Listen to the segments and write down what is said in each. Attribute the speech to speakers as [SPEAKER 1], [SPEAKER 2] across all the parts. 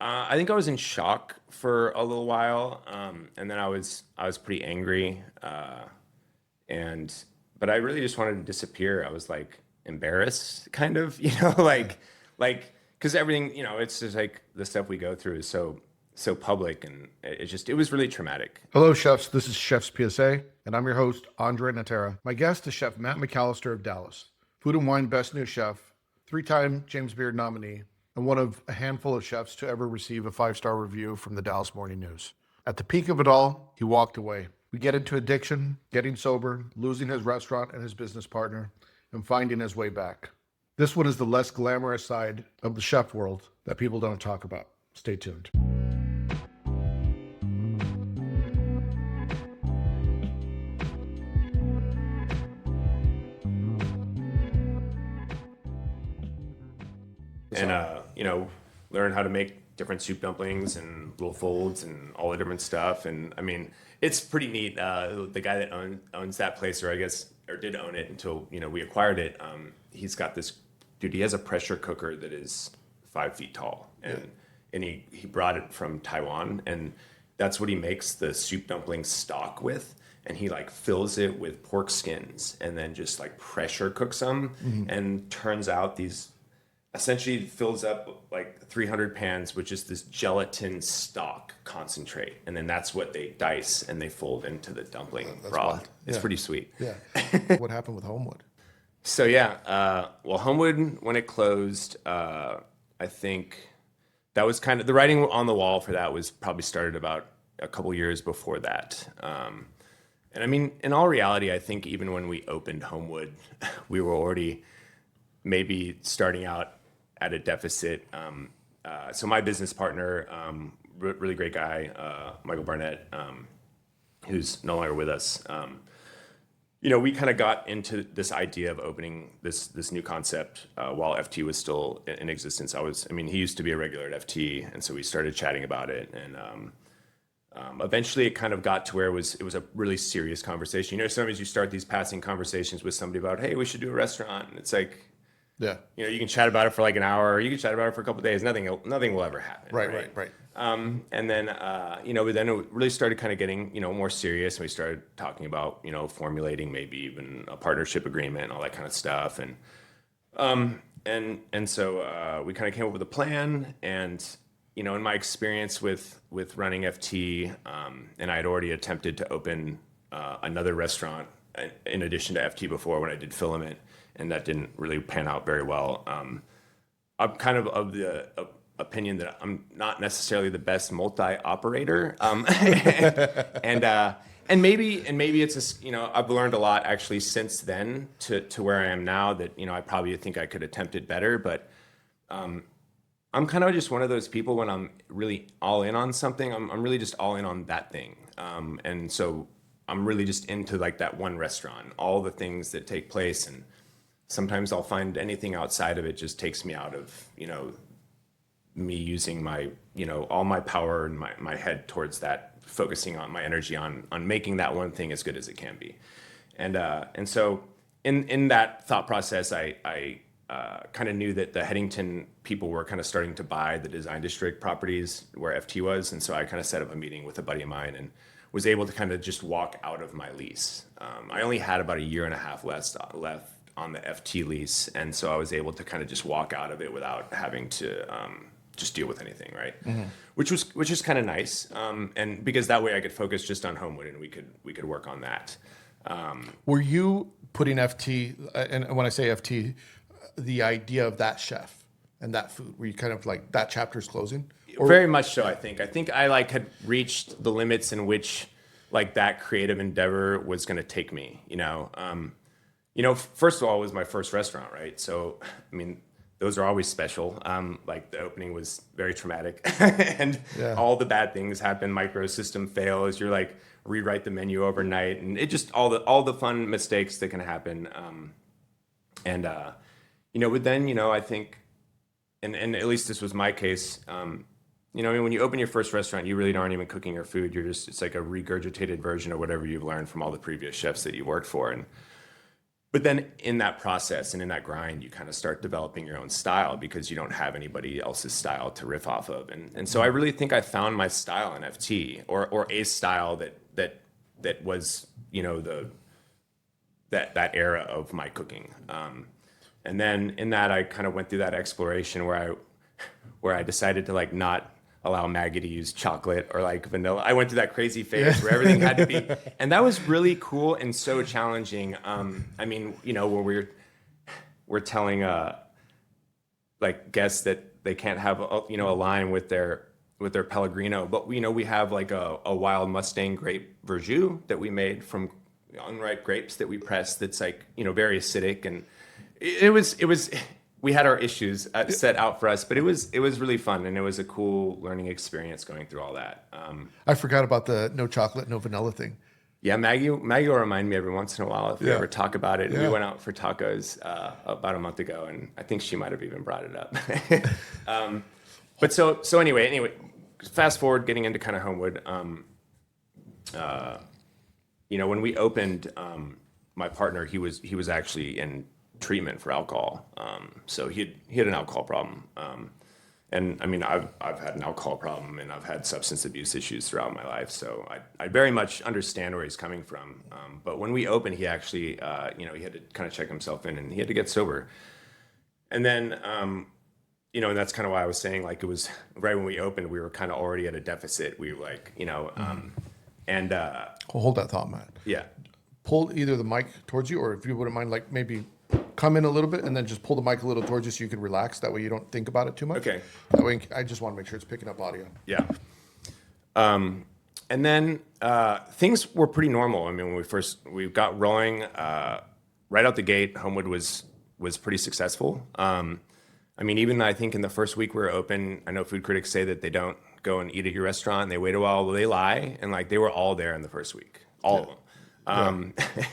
[SPEAKER 1] I think I was in shock for a little while, and then I was pretty angry, and but I really just wanted to disappear. I was like embarrassed, kind of,
[SPEAKER 2] Yeah.
[SPEAKER 1] like because everything, it's just like the stuff we go through is so public, and it was really traumatic.
[SPEAKER 2] Hello, chefs. This is Chef's PSA, and I'm your host, Andre Natera. My guest is Chef Matt McCallister of Dallas, Food and Wine Best New Chef, three-time James Beard nominee, and one of a handful of chefs to ever receive a five-star review from the Dallas Morning News. At the peak of it all, he walked away. We get into addiction, getting sober, losing his restaurant and his business partner, and finding his way back. This one is the less glamorous side of the chef world that people don't talk about. Stay tuned.
[SPEAKER 1] And learn how to make different soup dumplings and little folds and all the different stuff. And I mean, it's pretty neat. The guy that owns that place, or I guess, or did own it until we acquired it. He's got this dude. He has a pressure cooker that is 5 feet tall, and he brought it from Taiwan, and that's what he makes the soup dumpling stock with. And he like fills it with pork skins and then just like pressure cooks them and turns out these essentially fills up like 300 pans, which is this gelatin stock concentrate. And then that's what they dice and they fold into the dumpling broth.
[SPEAKER 2] Wild.
[SPEAKER 1] It's
[SPEAKER 2] Yeah.
[SPEAKER 1] pretty sweet.
[SPEAKER 2] Yeah. What happened with Homewood?
[SPEAKER 1] So yeah, well, Homewood, when it closed, I think that was kind of the writing on the wall for that was probably started about a couple years before that. And I mean, in all reality, I think even when we opened Homewood, we were already maybe starting out at a deficit. So my business partner, really great guy, Michael Burnett, who's no longer with us. We kind of got into this idea of opening this new concept while FT was still in existence. He used to be a regular at FT, and so we started chatting about it, and eventually it kind of got to where it was a really serious conversation. Sometimes you start these passing conversations with somebody about, hey, we should do a restaurant, and it's like,
[SPEAKER 2] Yeah.
[SPEAKER 1] you can chat about it for like an hour, or you can chat about it for a couple of days. Nothing will ever happen.
[SPEAKER 2] Right.
[SPEAKER 1] And then, but then it really started kind of getting, more serious. And we started talking about, formulating maybe even a partnership agreement and all that kind of stuff. And so we kind of came up with a plan. And, in my experience with running FT, and I had already attempted to open another restaurant in addition to FT before when I did Filament, and that didn't really pan out very well. I'm kind of the opinion that I'm not necessarily the best multi-operator, and maybe it's I've learned a lot actually since then to where I am now that I probably think I could attempt it better, but I'm kind of just one of those people when I'm really all in on something, I'm really just all in on that thing, and so I'm really just into like that one restaurant, all the things that take place, and sometimes I'll find anything outside of it just takes me out of me using my all my power and my head towards that, focusing on my energy on making that one thing as good as it can be, and so in that thought process, I kind of knew that the Headington people were kind of starting to buy the Design District properties where FT was, and so I kind of set up a meeting with a buddy of mine and was able to kind of just walk out of my lease. I only had about a year and a half left on the FT lease, and so I was able to kind of just walk out of it without having to just deal with anything, right? Which was kind of nice, and because that way I could focus just on Homewood and we could work on that.
[SPEAKER 2] Were you putting FT, and when I say FT, the idea of that chef and that food, were you kind of like that chapter's closing? Or
[SPEAKER 1] Very much so, I think. I think I had reached the limits in which like that creative endeavor was going to take me. First of all, it was my first restaurant, right? So, those are always special. Like the opening was very traumatic, and all the bad things happen. Micro system fails. You're like rewrite the menu overnight, and it just all the fun mistakes that can happen. But then I think, and at least this was my case. When you open your first restaurant, you really aren't even cooking your food. It's like a regurgitated version of whatever you've learned from all the previous chefs that you worked for, and But then in that process and in that grind, you kind of start developing your own style because you don't have anybody else's style to riff off of. And so I really think I found my style in FT, or a style that was, that era of my cooking. And then in that, I kind of went through that exploration where I decided to like not allow Maggie to use chocolate or like vanilla. I went through that crazy phase where everything had to be, and that was really cool and so challenging. I mean, when we're telling like guests that they can't have a line with their Pellegrino, but we have like a wild Mustang grape Verjus that we made from unripe grapes that we pressed. That's like very acidic, and it was. We had our issues set out for us, but it was really fun, and it was a cool learning experience going through all that.
[SPEAKER 2] I forgot about the no chocolate, no vanilla thing.
[SPEAKER 1] Yeah, Maggie will remind me every once in a while if we ever talk about it.
[SPEAKER 2] Yeah.
[SPEAKER 1] We went out for tacos about a month ago, and I think she might have even brought it up. But so anyway, fast forward, getting into kind of Homewood. When we opened, my partner, he was actually in treatment for alcohol. So he had an alcohol problem. And I mean, I've had an alcohol problem, and I've had substance abuse issues throughout my life. So I very much understand where he's coming from. But when we opened, he actually, he had to kind of check himself in, and he had to get sober. And then, and that's kind of why I was saying, like, it was right when we opened, we were kind of already at a deficit. We were like,
[SPEAKER 2] Hold that thought, Matt.
[SPEAKER 1] yeah.
[SPEAKER 2] Pull either the mic towards you, or if you wouldn't mind, like maybe come in a little bit and then just pull the mic a little towards you so you can relax. That way you don't think about it too much.
[SPEAKER 1] Okay.
[SPEAKER 2] That way I just want to make sure it's picking up audio.
[SPEAKER 1] Yeah. And then things were pretty normal. I mean, when we got rolling, right out the gate, Homewood was pretty successful. I mean, even I think in the first week we were open, I know food critics say that they don't go and eat at your restaurant and they wait a while. Well, they lie. And like, they were all there in the first week, all of them.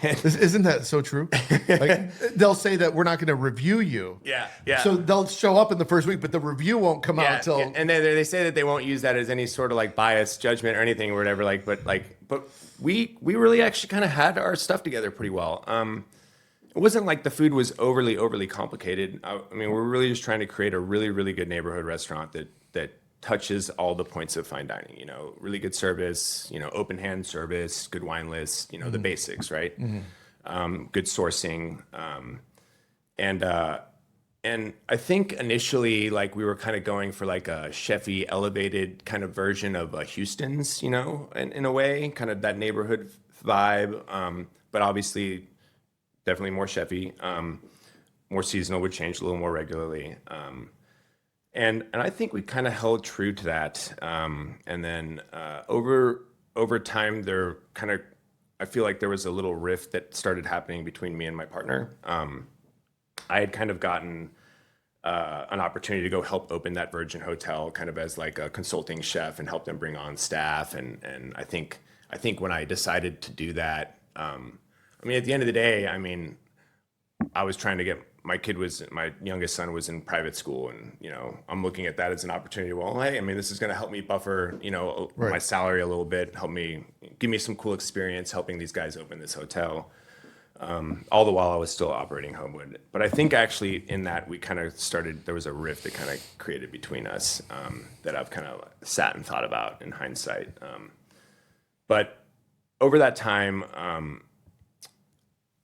[SPEAKER 2] Isn't that so true? Like, they'll say that we're not going to review you.
[SPEAKER 1] Yeah.
[SPEAKER 2] So they'll show up in the first week, but the review won't come out until.
[SPEAKER 1] Yeah. And they say that they won't use that as any sort of like bias judgment or anything or whatever. But we really actually kind of had our stuff together pretty well. It wasn't like the food was overly complicated. I mean, we're really just trying to create a really, really good neighborhood restaurant that touches all the points of fine dining, really good service, open hand service, good wine list, the basics, right? Mm-hmm. Good sourcing. And I think initially, like, we were kind of going for like a chefy elevated kind of version of Houston's, in a way, kind of that neighborhood vibe. But obviously definitely more chefy, more seasonal, would change a little more regularly. And I think we kind of held true to that. And then over time, I feel like there was a little rift that started happening between me and my partner. I had kind of gotten an opportunity to go help open that Virgin Hotel, kind of as like a consulting chef, and help them bring on staff. And I think when I decided to do that, I mean, at the end of the day, I mean, I was trying to get my youngest son was in private school, and I'm looking at that as an opportunity. Well, hey, I mean, this is going to help me buffer my salary a little bit, give me some cool experience helping these guys open this hotel, all the while I was still operating Homewood. But I think actually in that we kind of there was a rift that kind of created between us, that I've kind of sat and thought about in hindsight. But over that time,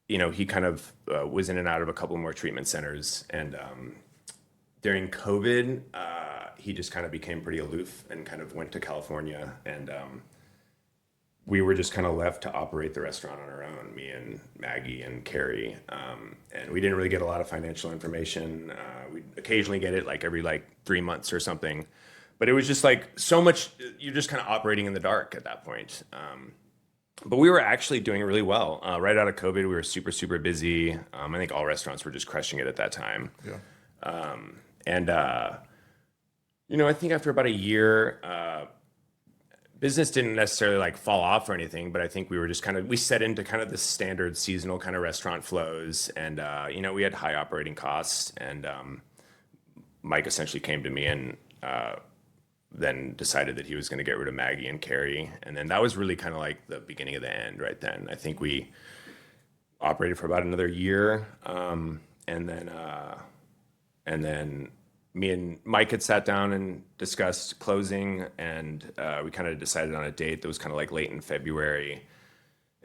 [SPEAKER 1] he kind of was in and out of a couple more treatment centers. And during COVID, he just kind of became pretty aloof and kind of went to California. And we were just kind of left to operate the restaurant on our own, me and Maggie and Carrie. And we didn't really get a lot of financial information. We'd occasionally get it like every 3 months or something. But it was just like so much, you're just kind of operating in the dark at that point. But we were actually doing really well. Right out of COVID, we were super, super busy. I think all restaurants were just crushing it at that time.
[SPEAKER 2] Yeah.
[SPEAKER 1] I think after about a year, business didn't necessarily fall off or anything, but I think we were just we set into kind of the standard seasonal kind of restaurant flows. And, we had high operating costs. And Mike essentially came to me and then decided that he was going to get rid of Maggie and Carrie. And then that was really kind of like the beginning of the end right then. I think we operated for about another year. And then me and Mike had sat down and discussed closing, and we kind of decided on a date that was kind of like late in February.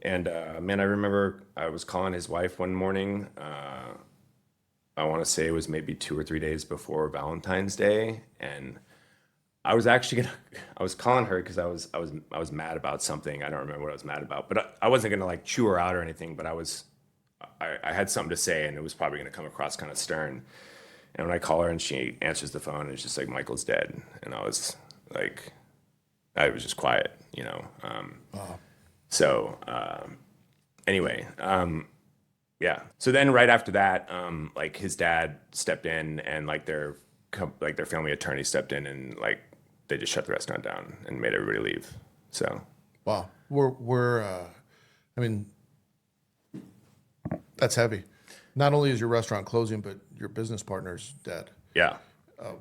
[SPEAKER 1] And man, I remember I was calling his wife one morning. I want to say it was maybe 2 or 3 days before Valentine's Day, and I was actually I was calling her because I was mad about something. I don't remember what I was mad about, but I wasn't gonna like chew her out or anything. But I had something to say, and it was probably gonna come across kind of stern. And when I call her and she answers the phone, it's just like, Michael's dead, and I was like, I was just quiet, you know. So anyway, yeah. So then right after that, like his dad stepped in, and like their family attorney stepped in, and like they just shut the restaurant down and made everybody leave. So
[SPEAKER 2] Wow. I mean, that's heavy. Not only is your restaurant closing, but your business partner's dead.
[SPEAKER 1] yeah,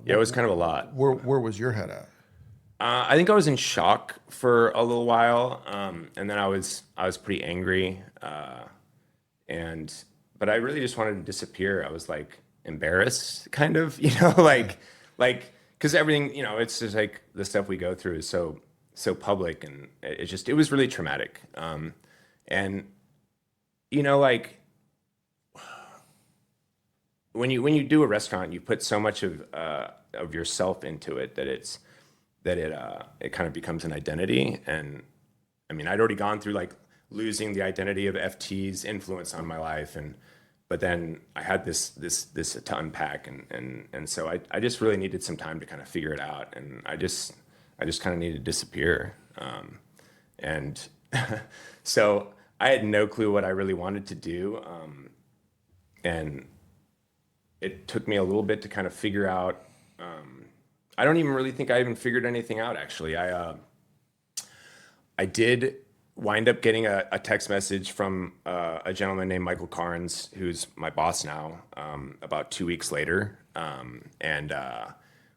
[SPEAKER 1] yeah, it was kind of a lot.
[SPEAKER 2] Where was your head at?
[SPEAKER 1] I think I was in shock for a little while, and then I was pretty angry, but I really just wanted to disappear. I was like embarrassed, kind of, you know, like because everything, you know, it's just like the stuff we go through is so public, and it was really traumatic. And you know, like when you do a restaurant, you put so much of yourself into it that it kind of becomes an identity. And I mean, I'd already gone through like losing the identity of FT's influence on my life, but then I had this to unpack, and so I just really needed some time to kind of figure it out, and I just kind of needed to disappear, and so I had no clue what I really wanted to do, and it took me a little bit to kind of figure out. I don't even really think I even figured anything out, actually. I did wind up getting a text message from a gentleman named Michael Carnes, who's my boss now, about 2 weeks later. And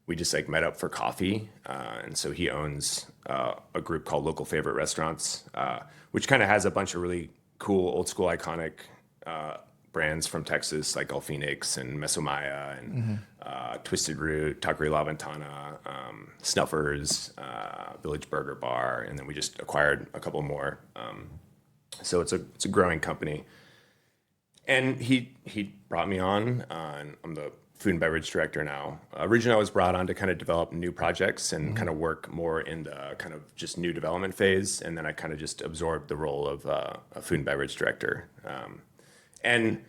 [SPEAKER 1] we just like met up for coffee. And so he owns a group called Local Favorite Restaurants, which kind of has a bunch of really cool, old school, iconic brands from Texas, like El Phoenix and Mesomaya and Twisted Root, Taqueria La Ventana, Snuffers, Village Burger Bar, and then we just acquired a couple more. So it's a growing company. And he brought me on. I'm the Food and Beverage Director now. Originally, I was brought on to kind of develop new projects and kind of work more in the kind of just new development phase, and then I kind of just absorbed the role of a Food and Beverage Director. And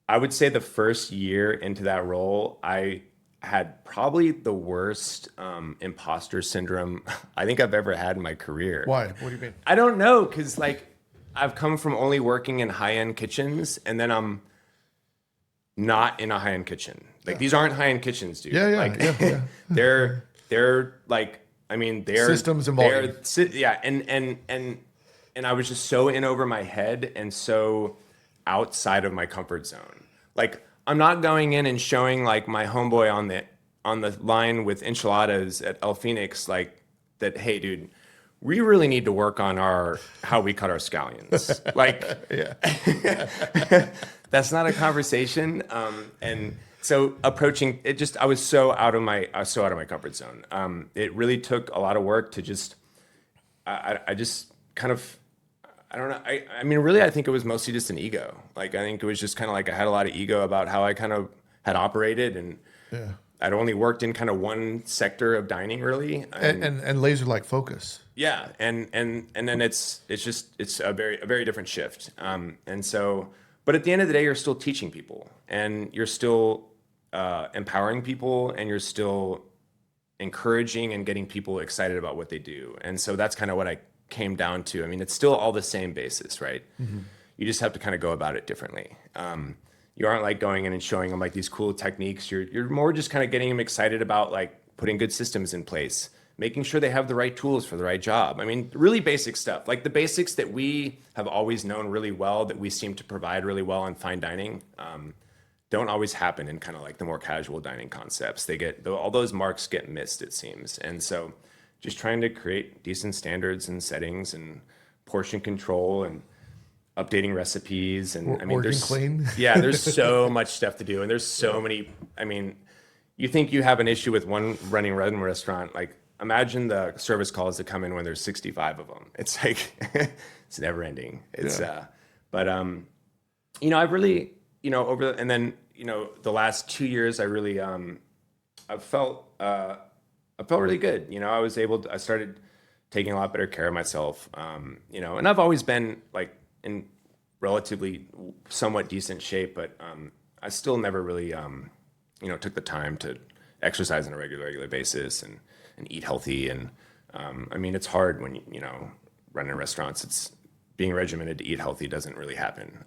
[SPEAKER 1] I would say the first year into that role, I had probably the worst imposter syndrome I think I've ever had in my career.
[SPEAKER 2] Why? What do you mean?
[SPEAKER 1] I don't know, because like I've come from only working in high-end kitchens, and then I'm not in a high-end kitchen. Like these aren't high-end kitchens, dude.
[SPEAKER 2] Yeah,
[SPEAKER 1] Like
[SPEAKER 2] yeah.
[SPEAKER 1] they're like, I mean, they're
[SPEAKER 2] Systems and volume.
[SPEAKER 1] Yeah, and I was just so in over my head and so outside of my comfort zone. Like I'm not going in and showing like my homeboy on the line with enchiladas at El Phoenix like that, hey dude, we really need to work on how we cut our scallions. Like that's not a conversation. And so approaching it, just I was so out of my comfort zone. It really took a lot of work to just I just kind of, I don't know. I mean, really, I think it was mostly just an ego. Like, I think it was just kind of like I had a lot of ego about how I kind of had operated, and I'd only worked in kind of one sector of dining, really.
[SPEAKER 2] And laser like focus.
[SPEAKER 1] Yeah, and then it's a very different shift. And so, but at the end of the day, you're still teaching people, and you're still empowering people, and you're still encouraging and getting people excited about what they do. And so that's kind of what I came down to. I mean, it's still all the same basis, right? Mm-hmm. You just have to kind of go about it differently. You aren't like going in and showing them like these cool techniques. You're more just kind of getting them excited about like putting good systems in place, making sure they have the right tools for the right job. I mean, really basic stuff, like the basics that we have always known really well, that we seem to provide really well in fine dining, don't always happen in kind of like the more casual dining concepts. All those marks get missed, it seems. And so just trying to create decent standards and settings and portion control. And updating recipes, and I mean,
[SPEAKER 2] Working
[SPEAKER 1] there's
[SPEAKER 2] clean.
[SPEAKER 1] yeah, there's so much stuff to do, and there's so many. I mean, you think you have an issue with one running restaurant, like imagine the service calls that come in when there's 65 of them. It's like it's never ending. It's but you know, I've really, you know, and then, you know, the last 2 years, I really I felt really good. You know, I started taking a lot better care of myself. You know, and I've always been like in relatively somewhat decent shape, but I still never really you know, took the time to exercise on a regular basis and eat healthy. And I mean, it's hard when you know, running restaurants. It's being regimented to eat healthy doesn't really happen.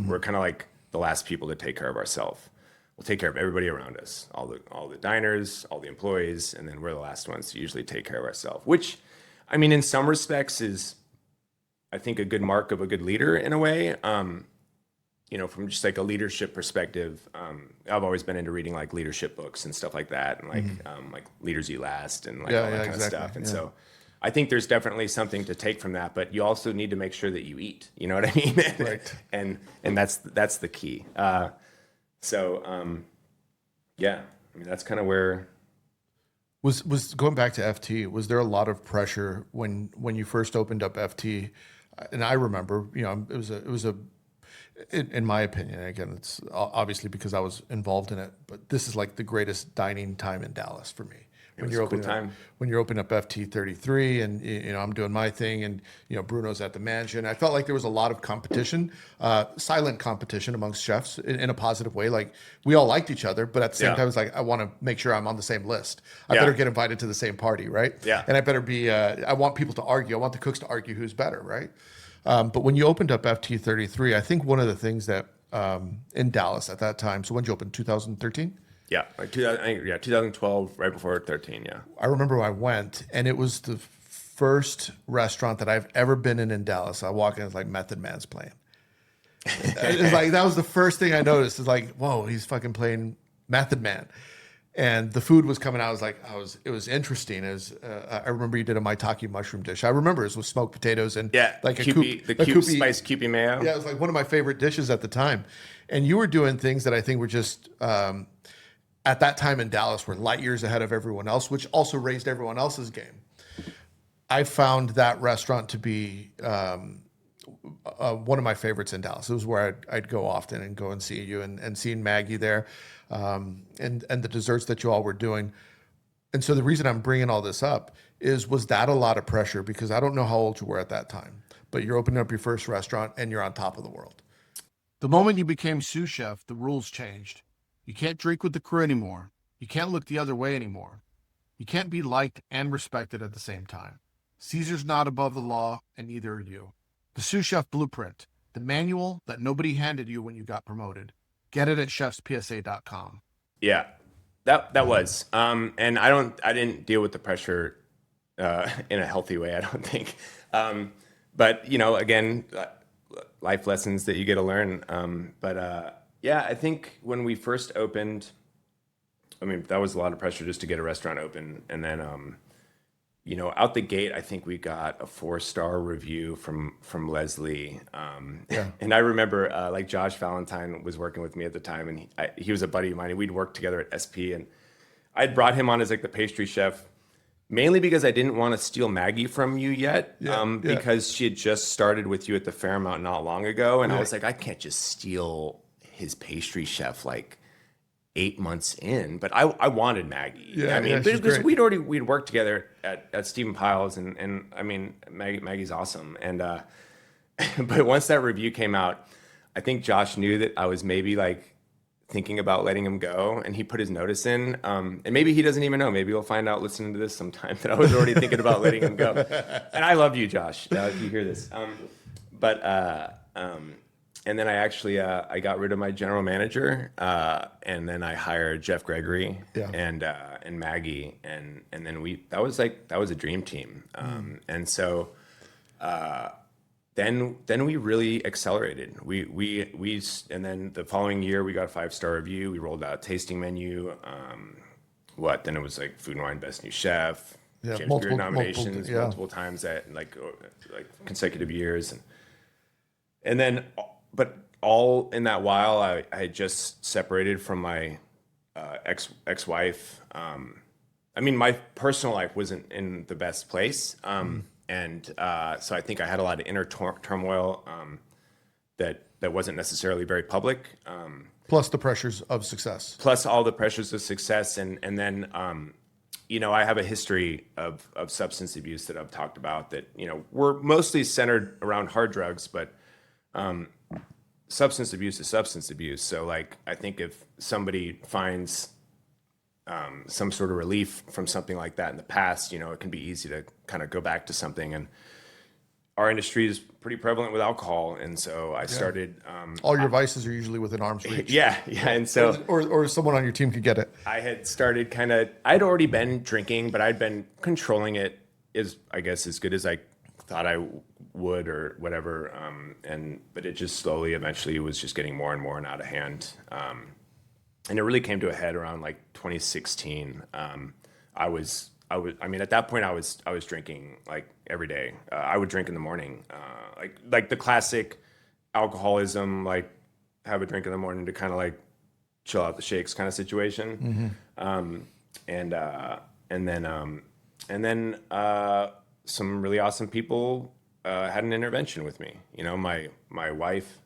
[SPEAKER 1] We're kind of like the last people to take care of ourselves. We'll take care of everybody around us, all the diners, all the employees, and then we're the last ones to usually take care of ourselves. Which, I mean, in some respects, is I think a good mark of a good leader in a way. You know, from just like a leadership perspective, I've always been into reading like leadership books and stuff like that, and like Leaders Eat Last and like all that kind of stuff. And so, I think there's definitely something to take from that, but you also need to make sure that you eat. You know what I mean?
[SPEAKER 2] Right.
[SPEAKER 1] and that's the key. So, yeah, I mean, that's kind of where.
[SPEAKER 2] Was going back to FT, was there a lot of pressure when you first opened up FT? And I remember, you know, it was a in my opinion, again, it's obviously because I was involved in it, but this is like the greatest dining time in Dallas for me. When you're opening up, when you're opening up FT 33, and you know I'm doing my thing, and you know Bruno's at the mansion. I felt like there was a lot of competition, silent competition amongst chefs in a positive way. Like we all liked each other, but at the same time, it's like I want to make sure I'm on the same list. I better get invited to the same party, right?
[SPEAKER 1] Yeah.
[SPEAKER 2] And I better be. I want people to argue. I want the cooks to argue who's better, right? But when you opened up FT 33, I think one of the things that in Dallas at that time. So when did you open? 2013.
[SPEAKER 1] Yeah, like 2012, right before 13. Yeah,
[SPEAKER 2] I remember I went, and it was the first restaurant that I've ever been in Dallas. I walk in, it's like Method Man's playing. It's like that was the first thing I noticed. It's like, whoa, he's fucking playing Method Man, and the food was coming out. It was interesting. I remember you did a maitake mushroom dish. I remember it was with smoked potatoes and like
[SPEAKER 1] the spiced Kewpie mayo.
[SPEAKER 2] Yeah, it was like one of my favorite dishes at the time, and you were doing things that I think were just. At that time in Dallas, were light years ahead of everyone else, which also raised everyone else's game. I found that restaurant to be one of my favorites in Dallas. It was where I'd go often and go and see you and seeing Maggie there, and the desserts that you all were doing. And so the reason I'm bringing all this up was that a lot of pressure? Because I don't know how old you were at that time, but you're opening up your first restaurant and you're on top of the world. The moment you became sous chef, the rules changed. You can't drink with the crew anymore. You can't look the other way anymore. You can't be liked and respected at the same time. Caesar's not above the law, and neither are you. The Sous Chef Blueprint, the manual that nobody handed you when you got promoted. Get it at chefspsa.com.
[SPEAKER 1] Yeah, that was. And I didn't deal with the pressure in a healthy way, I don't think. But you know, again, life lessons that you get to learn. Yeah, I think when we first opened, I mean, that was a lot of pressure just to get a restaurant open. And then, you know, out the gate, I think we got a 4-star review from Leslie. And I remember like Josh Valentine was working with me at the time, and he was a buddy of mine, and we'd worked together at SP. And I'd brought him on as like the pastry chef, mainly because I didn't want to steal Maggie from you yet, because she had just started with you at the Fairmount not long ago. And I was like, I can't just steal his pastry chef like 8 months in, but I wanted Maggie. I mean, because we'd worked together at Stephen Pyle's, and I mean, Maggie's awesome. And but once that review came out, I think Josh knew that I was maybe like thinking about letting him go, and he put his notice in. And maybe he doesn't even know. Maybe he'll find out listening to this sometime that I was already thinking about letting him go. And I love you, Josh, if you hear this. And then I actually I got rid of my general manager, and then I hired Jeff Gregory and Maggie, and then that was a dream team. And so then we really accelerated. We and then the following year we got a 5-star review. We rolled out a tasting menu. Then it was like Food and Wine Best New Chef, James Beard nominations multiple times at like consecutive years. and then, but all in that while, I had just separated from my ex-wife. I mean, my personal life wasn't in the best place. And so I think I had a lot of inner turmoil that wasn't necessarily very public.
[SPEAKER 2] Plus the pressures of success.
[SPEAKER 1] Plus all the pressures of success. And then, I have a history of substance abuse that I've talked about that, were mostly centered around hard drugs, but substance abuse is substance abuse. So like, I think if somebody finds some sort of relief from something like that in the past, it can be easy to kind of go back to something. And our industry is pretty prevalent with alcohol. And so I started.
[SPEAKER 2] All your vices are usually within arm's reach.
[SPEAKER 1] Yeah. And so.
[SPEAKER 2] Or someone on your team could get it.
[SPEAKER 1] I had started I'd already been drinking, but I'd been controlling it I guess, as good as I thought I would or whatever. But it just slowly, eventually was just getting more and more and out of hand. And it really came to a head around like 2016. I mean, at that point I was drinking like every day. I would drink in the morning, like the classic alcoholism, like have a drink in the morning to kind of like chill out the shakes kind of situation. And then some really awesome people had an intervention with me. My wife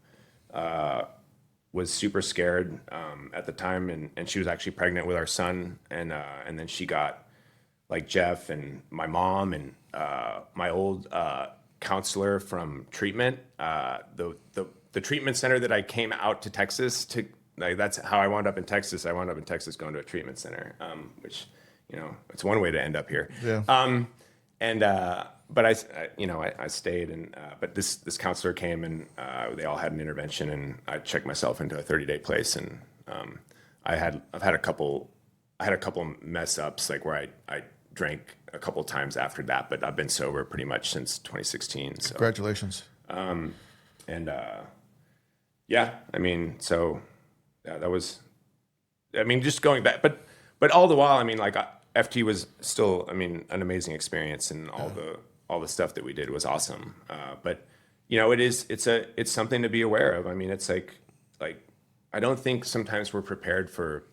[SPEAKER 1] was super scared at the time, and she was actually pregnant with our son, and then she got like Jeff and my mom and my old counselor from treatment, the treatment center that I came out to Texas to. Like, that's how I wound up in Texas. I wound up in Texas going to a treatment center, which it's one way to end up here.
[SPEAKER 2] Yeah.
[SPEAKER 1] But I stayed, and but this counselor came, and they all had an intervention, and I checked myself into a 30-day place, and I've had a couple mess ups, like where I drank a couple times after that, but I've been sober pretty much since 2016. So
[SPEAKER 2] Congratulations.
[SPEAKER 1] Yeah, I mean, so yeah, that was, I mean, just going back, but all the while, I mean, like FT was still, I mean, an amazing experience, and all the stuff that we did was awesome. But it's something to be aware of. I mean, it's like I don't think sometimes we're prepared for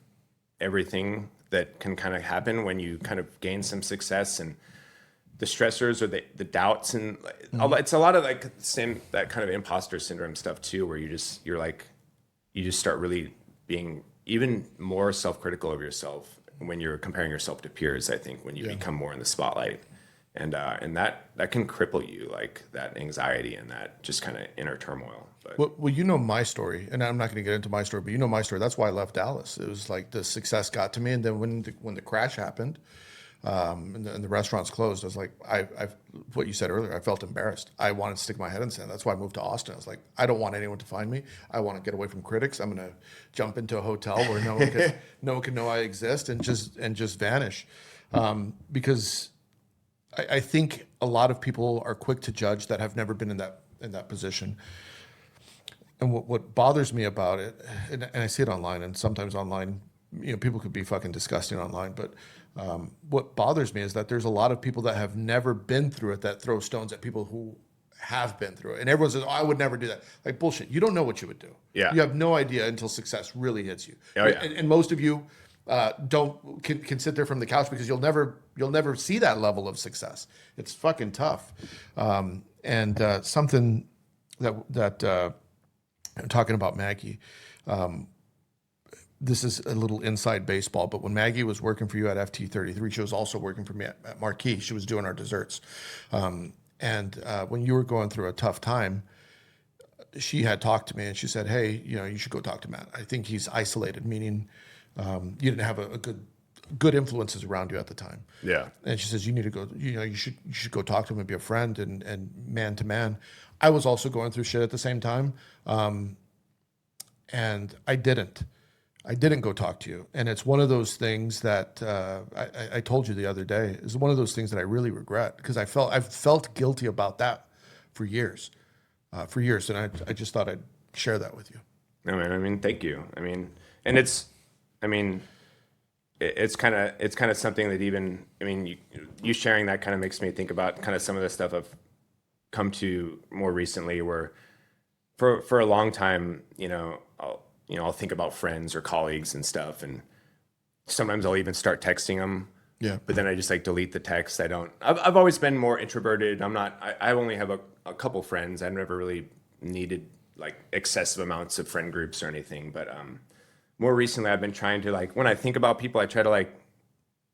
[SPEAKER 1] everything that can kind of happen when you kind of gain some success, and the stressors or the doubts, and it's a lot of like that kind of imposter syndrome stuff too, where you just start really being even more self-critical of yourself when you're comparing yourself to peers. I think when you become more in the spotlight, and that can cripple you, like that anxiety and that just kind of inner turmoil. But
[SPEAKER 2] Well, you know my story, and I'm not going to get into my story, but you know my story. That's why I left Dallas. It was like the success got to me, and then when the crash happened, and the restaurants closed, I was like, I what you said earlier, I felt embarrassed. I wanted to stick my head in the sand. That's why I moved to Austin. I was like, I don't want anyone to find me. I want to get away from critics. I'm going to jump into a hotel where no one can know I exist, and just vanish, because I think a lot of people are quick to judge that have never been in that position. And what bothers me about it, and I see it online, and sometimes online, people could be fucking disgusting online, but what bothers me is that there's a lot of people that have never been through it that throw stones at people who have been through it. And everyone says, oh, I would never do that. Like, bullshit. You don't know what you would do.
[SPEAKER 1] Yeah.
[SPEAKER 2] You have no idea until success really hits you.
[SPEAKER 1] Oh, yeah.
[SPEAKER 2] And most of you can sit there from the couch because you'll never see that level of success. It's fucking tough. Something that I'm talking about Maggie, this is a little inside baseball, but when Maggie was working for you at FT33, she was also working for me at Marquee. She was doing our desserts. When you were going through a tough time, she had talked to me and she said, hey, you should go talk to Matt. I think he's isolated, meaning you didn't have a good influences around you at the time.
[SPEAKER 1] Yeah.
[SPEAKER 2] And she says, you need to go, you should go talk to him and be a friend and man to man. I was also going through shit at the same time. And I didn't go talk to you. And it's one of those things that I told you the other day, is one of those things that I really regret, because I've felt guilty about that for years. And I just thought I'd share that with you.
[SPEAKER 1] I mean, thank you. I mean, and it's kind of something that even, I mean, you sharing that kind of makes me think about kind of some of the stuff I've come to more recently, where for a long time, I'll think about friends or colleagues and stuff, and sometimes I'll even start texting them.
[SPEAKER 2] Yeah.
[SPEAKER 1] But then I just like delete the text. I've always been more introverted. I only have a couple friends. I've never really needed like excessive amounts of friend groups or anything. But more recently I've been trying to, like, when I think about people, I try to like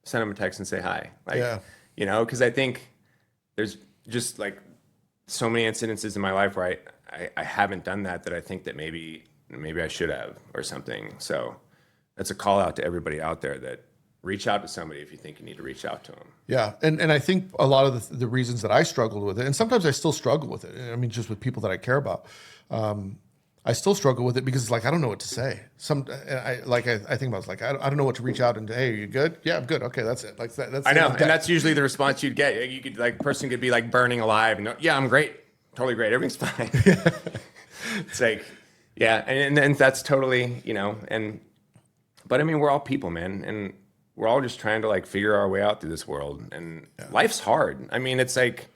[SPEAKER 1] send them a text and say hi. Like,
[SPEAKER 2] Yeah.
[SPEAKER 1] because I think there's just like so many incidences in my life where I haven't done that I think that maybe I should have or something. So that's a call out to everybody out there that reach out to somebody if you think you need to reach out to them.
[SPEAKER 2] Yeah, and I think a lot of the reasons that I struggled with it, and sometimes I still struggle with it. I mean, just with people that I care about, I still struggle with it because it's like I don't know what to say. I think about it's like I don't know what to reach out and hey, are you good? Yeah, I'm good. Okay, that's it. Like that's.
[SPEAKER 1] I know, and that's usually the response you'd get. You could like person could be like burning alive, and yeah, I'm great, totally great, everything's fine. It's like, yeah, and that's totally but I mean, we're all people, man, and we're all just trying to like figure our way out through this world, and life's hard. I mean, it's like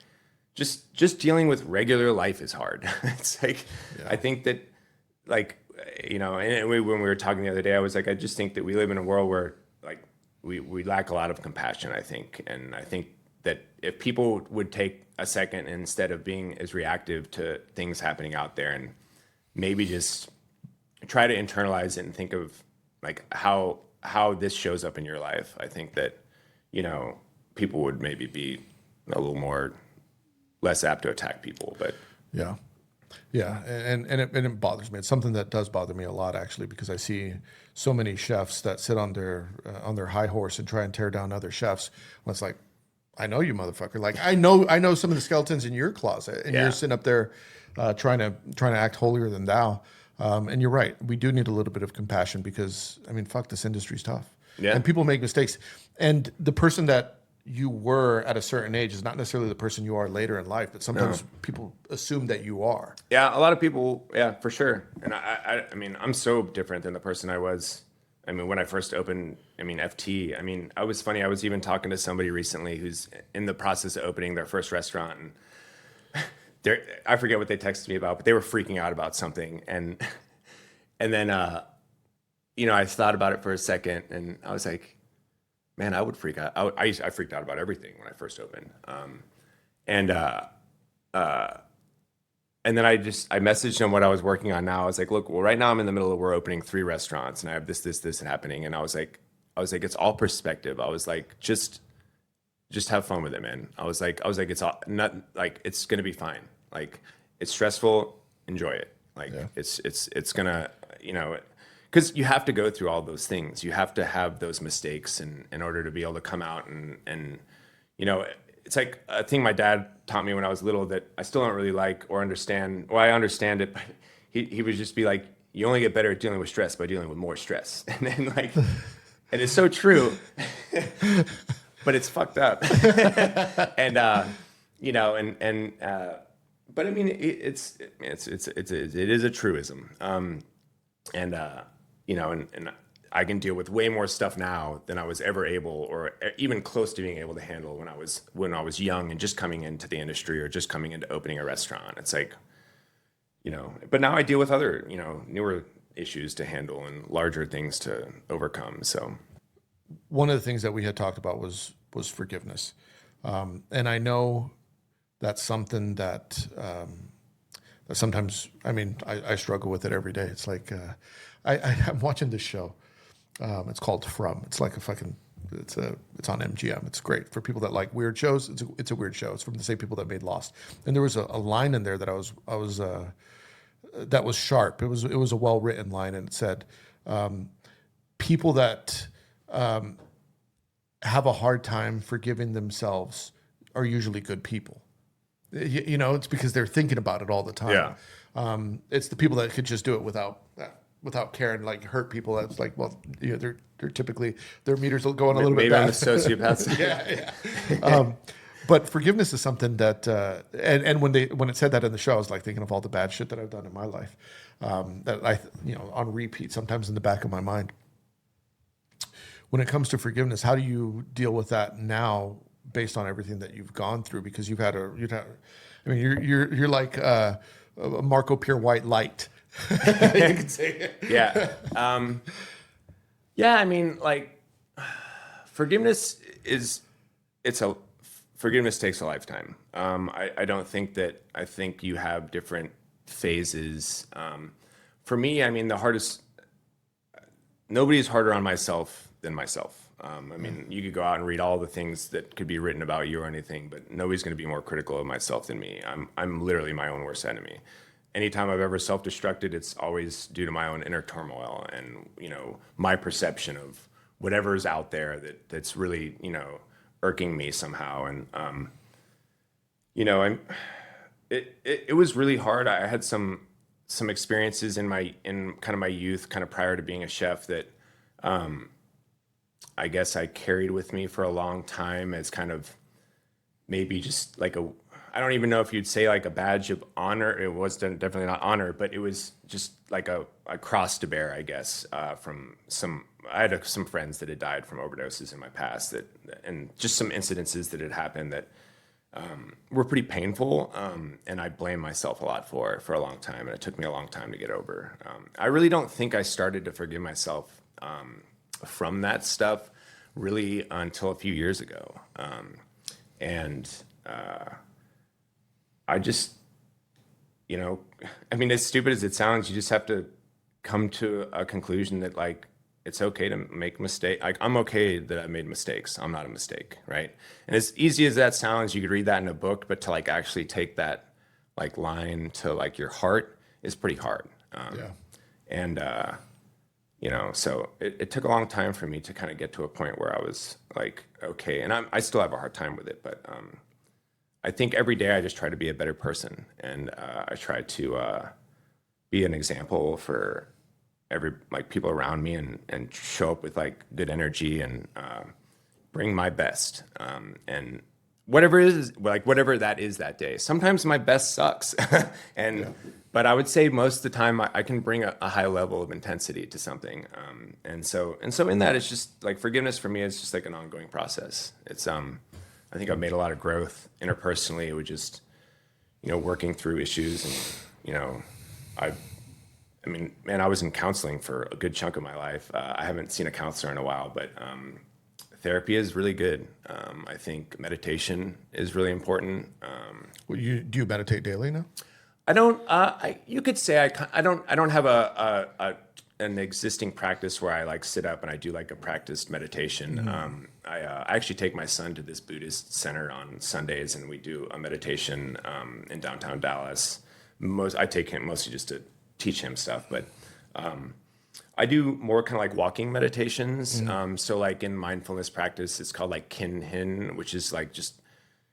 [SPEAKER 1] just dealing with regular life is hard. It's like I think that like and when we were talking the other day, I was like, I just think that we live in a world where like we lack a lot of compassion, I think, and I think that if people would take a second instead of being as reactive to things happening out there and maybe just try to internalize it and think of like how this shows up in your life, I think that, people would maybe be a little more less apt to attack people. But
[SPEAKER 2] yeah, and it bothers me. It's something that does bother me a lot, actually, because I see so many chefs that sit on their high horse and try and tear down other chefs. When it's like, I know you, motherfucker. Like I know some of the skeletons in your closet, and you're sitting up there trying to act holier than thou. And you're right. We do need a little bit of compassion because, I mean, fuck, this industry's tough.
[SPEAKER 1] Yeah.
[SPEAKER 2] And people make mistakes. And the person that you were at a certain age is not necessarily the person you are later in life, but sometimes people assume that you are.
[SPEAKER 1] Yeah, a lot of people, yeah, for sure. And I mean, I'm so different than the person I was. I mean, when I first opened, FT, I was funny. I was even talking to somebody recently who's in the process of opening their first restaurant, and I forget what they texted me about, but they were freaking out about something. And then, I thought about it for a second, and I was like, man, I would freak out. I freaked out about everything when I first opened. And then I messaged him what I was working on now. I was like, look, well, right now I'm in the middle of, we're opening 3 restaurants, and I have this happening. And I was like, it's all perspective. I was like, just have fun with it, man. I was like, it's all not like, it's going to be fine. Like, it's stressful. Enjoy it. Like it's gonna, because you have to go through all those things. You have to have those mistakes in order to be able to come out and it's like a thing my dad taught me when I was little that I still don't really like or understand. Well, I understand it, but he would just be like, you only get better at dealing with stress by dealing with more stress. And then like, and it's so true, but it's fucked up. And but I mean, it is a truism. And I can deal with way more stuff now than I was ever able, or even close to being able to handle when I was young and just coming into the industry or just coming into opening a restaurant. It's like, but now I deal with other, newer issues to handle and larger things to overcome. So
[SPEAKER 2] one of the things that we had talked about was forgiveness. And I know that's something that sometimes, I struggle with it every day. It's like, I'm watching this show. It's called From. It's like it's on MGM. It's great for people that like weird shows. It's a weird show. It's from the same people that made Lost. And there was a line in there that that was sharp. It was a well-written line, and it said, people that have a hard time forgiving themselves are usually good people. It's because they're thinking about it all the time.
[SPEAKER 1] Yeah.
[SPEAKER 2] It's the people that could just do it without caring, like hurt people. That's like, well, they're typically, their meters will go on a little bit
[SPEAKER 1] bad. Maybe I'm a sociopath.
[SPEAKER 2] Yeah. But forgiveness is something that, and when it said that in the show, I was like thinking of all the bad shit that I've done in my life, that I, on repeat, sometimes in the back of my mind. When it comes to forgiveness, how do you deal with that now, based on everything that you've gone through? Because you're like
[SPEAKER 3] a Marco Pure White light. You can say.
[SPEAKER 1] Yeah. Yeah. I mean, like, forgiveness forgiveness takes a lifetime. I don't think that, I think you have different phases. For me, I mean, nobody's harder on myself than myself. I mean, you could go out and read all the things that could be written about you or anything, but nobody's going to be more critical of myself than me. I'm literally my own worst enemy. Anytime I've ever self-destructed, it's always due to my own inner turmoil and, my perception of whatever's out there that's really, irking me somehow. And, it was really hard. I had some experiences in kind of my youth, kind of prior to being a chef, that I guess I carried with me for a long time as kind of maybe just like I don't even know if you'd say like a badge of honor. It was definitely not honor, but it was just like a cross to bear, I guess, I had some friends that had died from overdoses in my past, and just some incidences that had happened that were pretty painful, and I blamed myself a lot for a long time, and it took me a long time to get over. I really don't think I started to forgive myself from that stuff really until a few years ago, and I just, I mean, as stupid as it sounds, you just have to come to a conclusion that, like, it's okay to make mistakes. Like, I'm okay that I made mistakes. I'm not a mistake, right? And as easy as that sounds, you could read that in a book, but to like actually take that like line to like your heart is pretty hard. And so it took a long time for me to kind of get to a point where I was like, okay, and I still have a hard time with it, but I think every day I just try to be a better person, and I try to be an example for people around me, and show up with like good energy, and bring my best, and whatever it is, like whatever that is that day. Sometimes my best sucks, but I would say most of the time I can bring a high level of intensity to something, and so in that, it's just like forgiveness for me is just like an ongoing process. It's I think I've made a lot of growth interpersonally with just working through issues, and I mean, man, I was in counseling for a good chunk of my life. I haven't seen a counselor in a while, but therapy is really good. I think meditation is really important.
[SPEAKER 3] Do you meditate daily now?
[SPEAKER 1] I don't. You could say I don't. I don't have an existing practice where I like sit up and I do like a practiced meditation. I actually take my son to this Buddhist center on Sundays, and we do a meditation in downtown Dallas. I take him mostly just to teach him stuff, but I do more kind of like walking meditations. So like in mindfulness practice, it's called like kin hin, which is like just,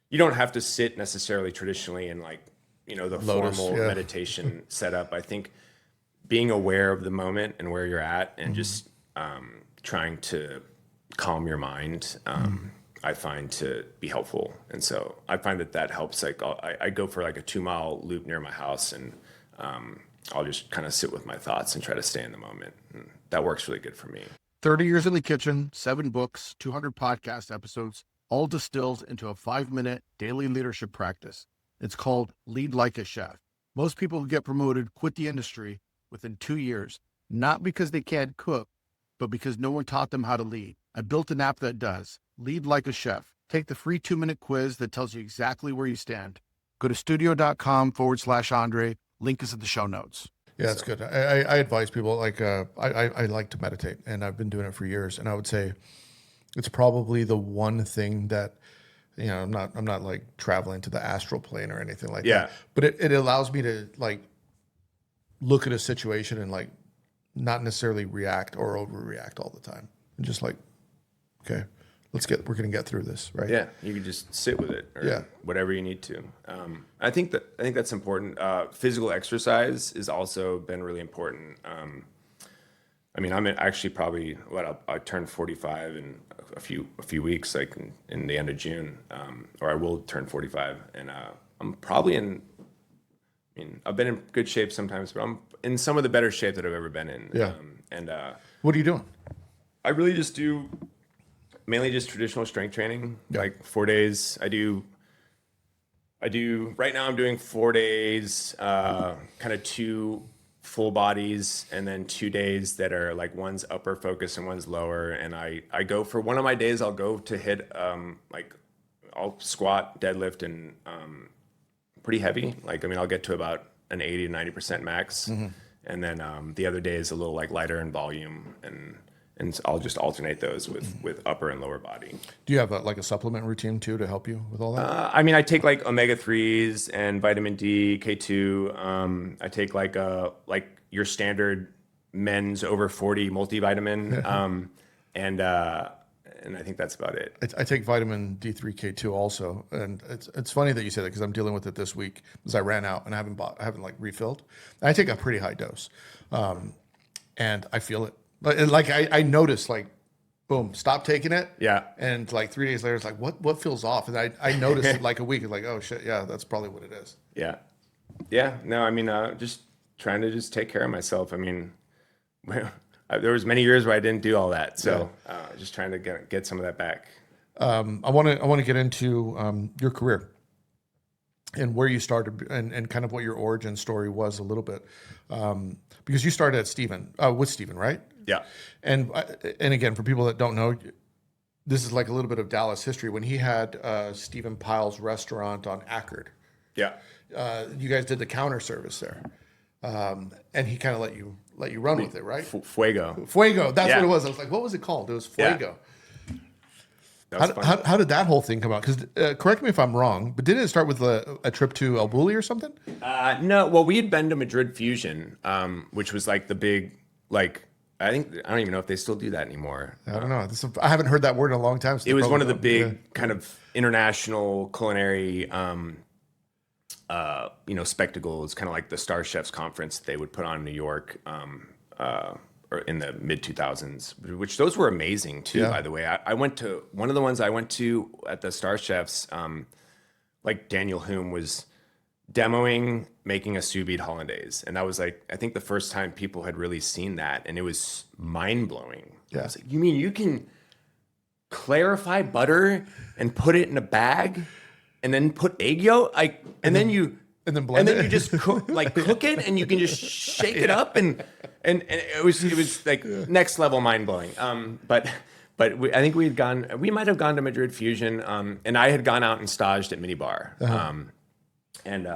[SPEAKER 1] you don't have to sit necessarily traditionally in like, the
[SPEAKER 3] Lotus,
[SPEAKER 1] formal meditation setup. I think being aware of the moment and where you're at, and just trying to calm your mind, I find to be helpful. And so I find that helps. Like I go for like a 2-mile loop near my house, and I'll just kind of sit with my thoughts and try to stay in the moment. And that works really good for me.
[SPEAKER 2] 30 years in the kitchen, 7 books, 200 podcast episodes, all distilled into a 5-minute daily leadership practice. It's called Lead Like a Chef. Most people who get promoted quit the industry within 2 years, not because they can't cook, but because no one taught them how to lead. I built an app that does. Lead Like a Chef. Take the free 2-minute quiz that tells you exactly where you stand. Go to studio.com/Andre. Link is in the show notes.
[SPEAKER 3] Yeah, that's good. I advise people, like, I like to meditate, and I've been doing it for years. And I would say it's probably the one thing that, I'm not like traveling to the astral plane or anything like that. But it allows me to like look at a situation and like not necessarily react or overreact all the time, and just like, okay, we're gonna get through this, right?
[SPEAKER 1] Yeah, you can just sit with it, or whatever you need to. I think that's important. Physical exercise has also been really important. I mean, I'm actually probably I turned 45 in a few weeks, like in the end of June, or I will turn 45, and I'm probably in. I mean, I've been in good shape sometimes, but I'm in some of the better shape that I've ever been in.
[SPEAKER 3] Yeah.
[SPEAKER 1] And
[SPEAKER 3] what are you doing?
[SPEAKER 1] I really just do mainly just traditional strength training, like 4 days. I do right now I'm doing 4 days, kind of 2 full bodies, and then 2 days that are like one's upper focus and one's lower. And I go for one of my days, I'll go to hit, like I'll squat, deadlift, and pretty heavy. Like, I mean, I'll get to about an 80 to 90% max. And then the other day is a little like lighter in volume, and I'll just alternate those with upper and lower body.
[SPEAKER 3] Do you have like a supplement routine too to help you with all that?
[SPEAKER 1] I mean, I take like omega-3s and vitamin D, K2. I take like your standard men's over 40 multivitamin. And I think that's about it.
[SPEAKER 3] I take vitamin D3K2 also, and it's funny that you say that because I'm dealing with it this week because I ran out and I haven't like refilled. And I take a pretty high dose, and I feel it. Like I notice like, boom, stop taking it.
[SPEAKER 1] Yeah.
[SPEAKER 3] And like 3 days later, it's like what feels off, and I notice it like a week. It's like, oh shit, yeah, that's probably what it is.
[SPEAKER 1] Yeah. Yeah. No, I mean, just trying to just take care of myself. I mean, there was many years where I didn't do all that, so just trying to get some of that back.
[SPEAKER 3] I want to get into your career and where you started and kind of what your origin story was a little bit, because you started at with Steven, right?
[SPEAKER 1] Yeah.
[SPEAKER 3] And again, for people that don't know, this is like a little bit of Dallas history. When he had Stephen Pyle's restaurant on Ackerd,
[SPEAKER 1] Yeah.
[SPEAKER 3] you guys did the counter service there, and he kind of let you run with it, right?
[SPEAKER 1] Fuego.
[SPEAKER 3] Fuego, that's
[SPEAKER 1] Yeah.
[SPEAKER 3] what it was. I was like, what was it called? It was Fuego.
[SPEAKER 1] That was fun.
[SPEAKER 3] How did that whole thing come out? Because correct me if I'm wrong, but didn't it start with a trip to El Bulli or something?
[SPEAKER 1] No, well, we had been to Madrid Fusion, which was like the big, like, I don't even know if they still do that anymore.
[SPEAKER 3] I don't know. I haven't heard that word in a long time. So
[SPEAKER 1] It was one of the big kind of international culinary, spectacles, kind of like the Star Chefs conference they would put on in New York, or in the mid 2000s, which those were amazing too, by the way. I went to one of the ones I went to at the Star Chefs, like Daniel Hume was demoing making a sous vide hollandaise. And that was like, I think the first time people had really seen that, and it was mind blowing.
[SPEAKER 3] Yeah.
[SPEAKER 1] I was like, you mean you can clarify butter and put it in a bag and then put egg yolk, and then you
[SPEAKER 3] blend it?
[SPEAKER 1] you just cook it, and you can just shake it up, and it was like next level mind blowing. But I think we might have gone to Madrid Fusion, and I had gone out and staged at Minibar, and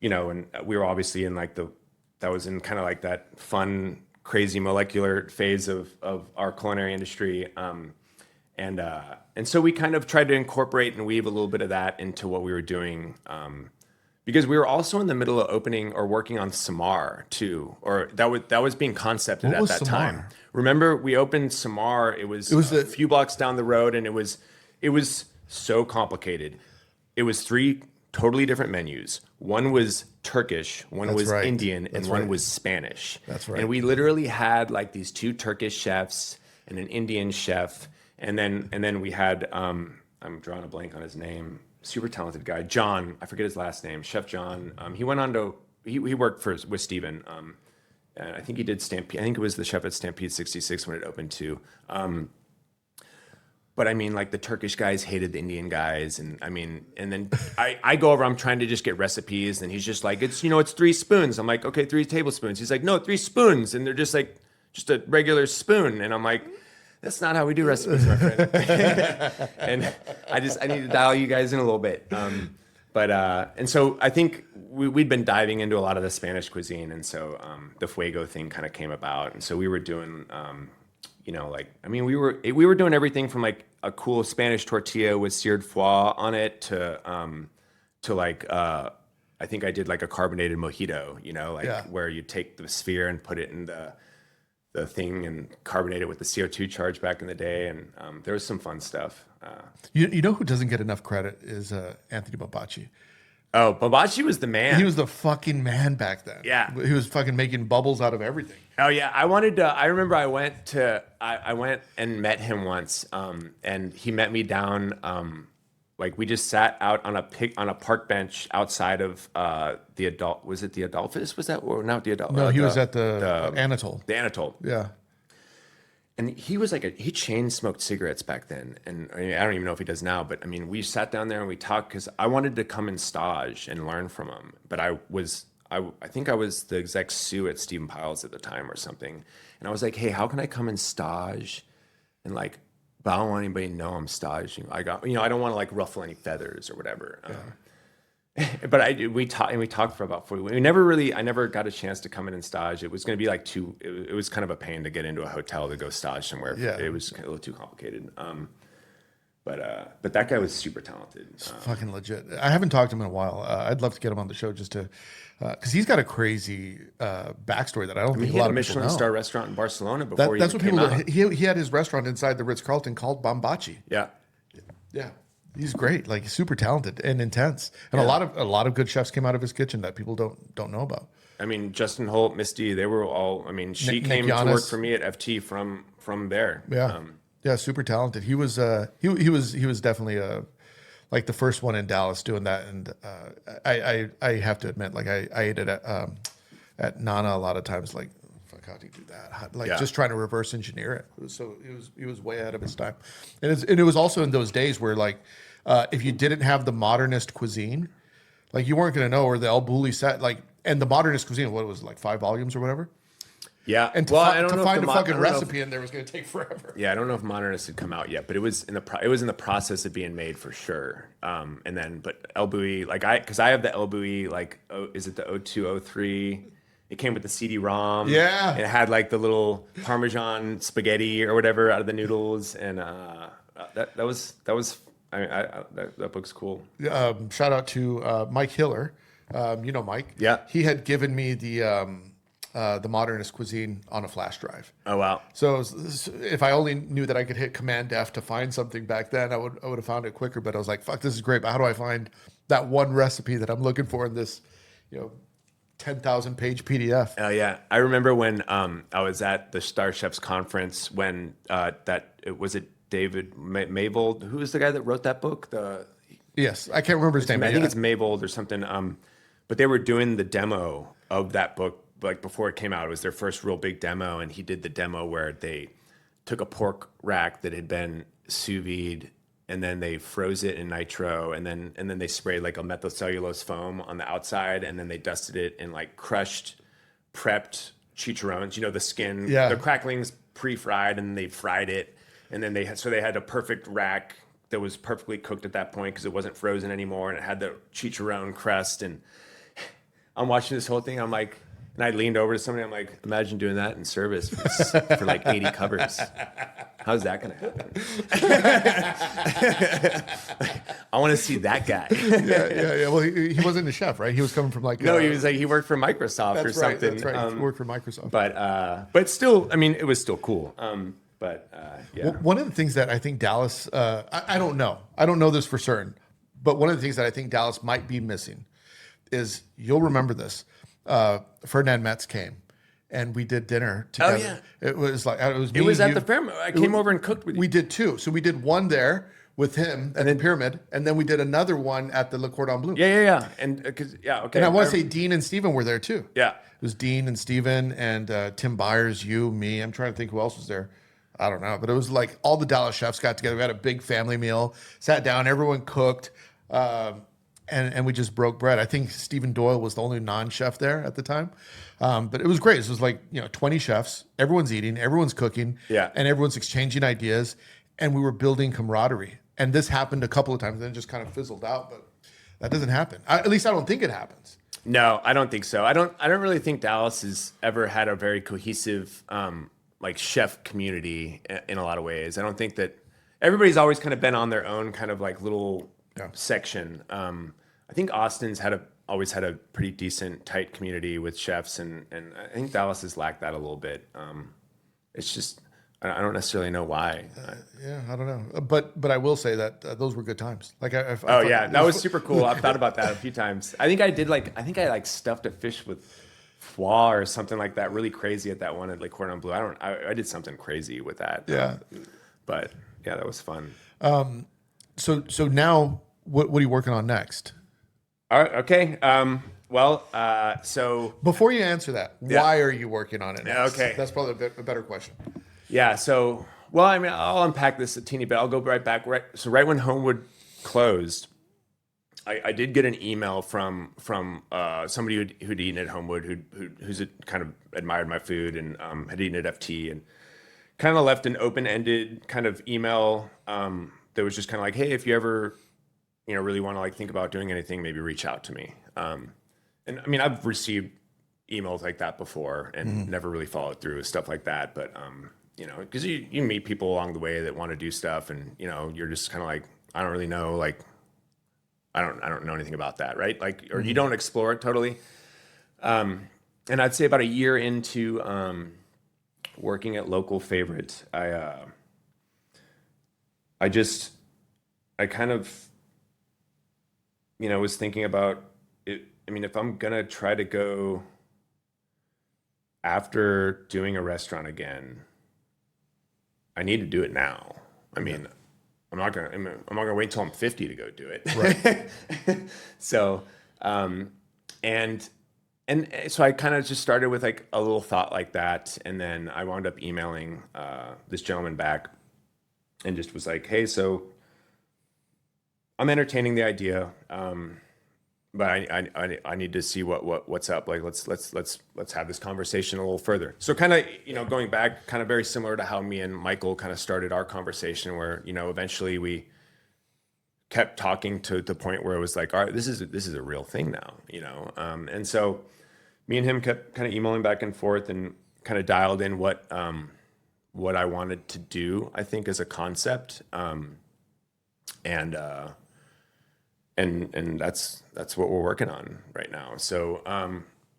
[SPEAKER 1] we were obviously in that was in kind of like that fun, crazy molecular phase of our culinary industry. And so we kind of tried to incorporate and weave a little bit of that into what we were doing, because we were also in the middle of opening or working on Samar too, or that was being concepted at that time. Remember, we opened Samar. It was a few blocks down the road, and it was so complicated. It was 3 totally different menus. One was Turkish, one was Indian, and one was Spanish.
[SPEAKER 3] That's right.
[SPEAKER 1] And we literally had like these 2 Turkish chefs and an Indian chef. And then we had, I'm drawing a blank on his name, super talented guy, John, I forget his last name, Chef John. He went on to, he worked with Steven. And I think he did Stampede. I think it was the chef at Stampede 66 when it opened too. But I mean, like the Turkish guys hated the Indian guys. And I mean, and then I go over, I'm trying to just get recipes. And he's just like, it's 3 spoons. I'm like, okay, 3 tablespoons. He's like, no, 3 spoons. And they're just like, just a regular spoon. And I'm like, that's not how we do recipes, my friend. And I need to dial you guys in a little bit. And so I think we'd been diving into a lot of the Spanish cuisine. And so the Fuego thing kind of came about. And so we were doing, we were doing everything from like a cool Spanish tortilla with seared foie on it to I think I did like a carbonated mojito, where you take the sphere and put it in the thing and carbonate it with the CO2 charge back in the day. And there was some fun stuff.
[SPEAKER 3] You know who doesn't get enough credit is Anthony Babacci.
[SPEAKER 1] Oh, Babachi was the man.
[SPEAKER 3] He was the fucking man back then.
[SPEAKER 1] Yeah.
[SPEAKER 3] He was fucking making bubbles out of everything.
[SPEAKER 1] Oh yeah. I remember I went and met him once. And he met me down, we just sat out on a park bench outside of was it the Adolphus? Was that, or not the Adolphus?
[SPEAKER 3] No, he was at the Anatole.
[SPEAKER 1] The Anatole.
[SPEAKER 3] Yeah.
[SPEAKER 1] and he was like he chain smoked cigarettes back then, and I mean, I don't even know if he does now. But I mean, we sat down there and we talked because I wanted to come and stage and learn from him. But I think I was the exec sous at Stephen Piles at the time or something, and I was like, hey, how can I come and stage, and like, but I don't want anybody to know I'm staging. I don't want to like ruffle any feathers or whatever. But we talked for about 40. I never got a chance to come in and stage. It was going to be like it was kind of a pain to get into a hotel to go stage somewhere.
[SPEAKER 3] Yeah.
[SPEAKER 1] It was a little too complicated. But that guy was super talented.
[SPEAKER 3] Fucking legit. I haven't talked to him in a while. I'd love to get him on the show just to, because he's got a crazy backstory that I don't think
[SPEAKER 1] He
[SPEAKER 3] a
[SPEAKER 1] had
[SPEAKER 3] lot
[SPEAKER 1] a
[SPEAKER 3] of people know.
[SPEAKER 1] Michelin star restaurant in Barcelona before
[SPEAKER 3] That's
[SPEAKER 1] he
[SPEAKER 3] what
[SPEAKER 1] came
[SPEAKER 3] people.
[SPEAKER 1] out.
[SPEAKER 3] He had his restaurant inside the Ritz-Carlton called Bombachi.
[SPEAKER 1] Yeah.
[SPEAKER 3] Yeah, he's great. Like super talented and intense. And a lot of good chefs came out of his kitchen that people don't know about.
[SPEAKER 1] I mean, Justin Holt, Misty, they were all. I mean, she
[SPEAKER 3] Nick
[SPEAKER 1] came to
[SPEAKER 3] Giannis.
[SPEAKER 1] work for me at FT from there.
[SPEAKER 3] Yeah, yeah, super talented. He was definitely like the first one in Dallas doing that. And I have to admit, like I ate it at Nana a lot of times. Like, fuck, how do you do that? Like just trying to reverse engineer it. He was way ahead of his time. And it was also in those days where like if you didn't have the modernist cuisine, like you weren't going to know where the El Bulli set like. And the modernist cuisine, what was it, like 5 volumes or whatever?
[SPEAKER 1] Yeah.
[SPEAKER 3] And to find a fucking recipe in there was going to take forever.
[SPEAKER 1] Yeah, I don't know if Modernist had come out yet, but it was in the process of being made for sure. But El Bulli, because I have the El Bulli, like, is it the 0203? It came with the CD-ROM.
[SPEAKER 3] Yeah.
[SPEAKER 1] It had like the little Parmesan spaghetti or whatever out of the noodles, and that book's cool.
[SPEAKER 3] Shout out to Mike Hiller. You know Mike.
[SPEAKER 1] Yeah.
[SPEAKER 3] He had given me the modernist cuisine on a flash drive.
[SPEAKER 1] Oh wow.
[SPEAKER 3] So if I only knew that I could hit Command F to find something back then, I would have found it quicker. But I was like, fuck, this is great. But how do I find that one recipe that I'm looking for in this, 10,000 page PDF?
[SPEAKER 1] Oh yeah, I remember when I was at the Star Chefs conference when was it David Mavold? Who was the guy that wrote that book?
[SPEAKER 3] Yes, I can't remember his name.
[SPEAKER 1] I think it's Mavold or something. But they were doing the demo of that book like before it came out. It was their first real big demo, and he did the demo where they took a pork rack that had been sous vide, and then they froze it in nitro, and then they sprayed like a methylcellulose foam on the outside, and then they dusted it in like crushed, prepped chicharrones. The skin, the cracklings pre-fried, and they fried it, and then they had a perfect rack that was perfectly cooked at that point because it wasn't frozen anymore, and it had the chicharron crust. And I'm watching this whole thing. I'm like, and I leaned over to somebody. I'm like, imagine doing that in service for like 80 covers. How's that going to happen? I want to see that guy.
[SPEAKER 3] Yeah. Well, he wasn't a chef, right? He was coming from like
[SPEAKER 1] he worked for Microsoft or something.
[SPEAKER 3] That's right. He worked for Microsoft.
[SPEAKER 1] But still, I mean, it was still cool. Yeah.
[SPEAKER 3] One of the things that I think Dallas, I don't know this for certain, but one of the things that I think Dallas might be missing is, you'll remember this, Ferdinand Metz came and we did dinner together.
[SPEAKER 1] Oh, yeah.
[SPEAKER 3] It was like, it was me.
[SPEAKER 1] It was
[SPEAKER 3] and
[SPEAKER 1] at the Fairmont. I came over and cooked with you.
[SPEAKER 3] We did two. So we did one there with him at the Pyramid, and then we did another one at the Le Cordon Bleu.
[SPEAKER 1] Yeah. And okay.
[SPEAKER 3] And I want to say Dean and Steven were there too.
[SPEAKER 1] Yeah.
[SPEAKER 3] It was Dean and Steven and Tim Byers, you, me. I'm trying to think who else was there. I don't know, but it was like all the Dallas chefs got together. We had a big family meal, sat down, everyone cooked, and we just broke bread. I think Stephen Doyle was the only non-chef there at the time, but it was great. It was like 20 chefs, everyone's eating, everyone's cooking, and everyone's exchanging ideas, and we were building camaraderie. And this happened a couple of times, and then it just kind of fizzled out. But that doesn't happen. At least I don't think it happens.
[SPEAKER 1] No, I don't think so. I don't really think Dallas has ever had a very cohesive like chef community in a lot of ways. I don't think that everybody's always kind of been on their own kind of like little section. I think Austin's always had a pretty decent, tight community with chefs, and I think Dallas has lacked that a little bit. It's just, I don't necessarily know why.
[SPEAKER 3] I don't know. But I will say that those were good times. Like
[SPEAKER 1] that was super cool. I've thought about that a few times. I think I stuffed a fish with foie or something like that, really crazy at that one at Le Cordon Bleu. I did something crazy with that.
[SPEAKER 3] Yeah.
[SPEAKER 1] But yeah, that was fun.
[SPEAKER 3] So now what are you working on next?
[SPEAKER 1] All right. Okay. So
[SPEAKER 3] before you answer that, why are you working on it next?
[SPEAKER 1] Okay.
[SPEAKER 3] That's probably a better question.
[SPEAKER 1] Yeah. So, well, I mean, I'll unpack this a teeny bit. I'll go right back. Right when Homewood closed, I did get an email from somebody who'd eaten at Homewood, who's kind of admired my food and had eaten at FT, and kind of left an open-ended kind of email that was just kind of like, hey, if you ever really want to like think about doing anything, maybe reach out to me. And I mean, I've received emails like that before and never really followed through with stuff like that. But because you meet people along the way that want to do stuff, and you're just kind of like, I don't really know, like I don't know anything about that, right? Like, or you don't explore it totally. And I'd say about a year into working at Local Favorite, I kind of was thinking about it. I mean, if I'm gonna try to go after doing a restaurant again, I need to do it now. I mean, I'm not gonna wait till I'm 50 to go do it.
[SPEAKER 3] Right.
[SPEAKER 1] So, and so I kind of just started with like a little thought like that, and then I wound up emailing this gentleman back, and just was like, "Hey, so I'm entertaining the idea, but I need to see what's up. Like, let's have this conversation a little further." So kind of going back, kind of very similar to how me and Michael kind of started our conversation, where eventually we kept talking to the point where it was like, all right, this is a real thing now, and so me and him kept kind of emailing back and forth and kind of dialed in what I wanted to do, I think, as a concept, and that's what we're working on right now. So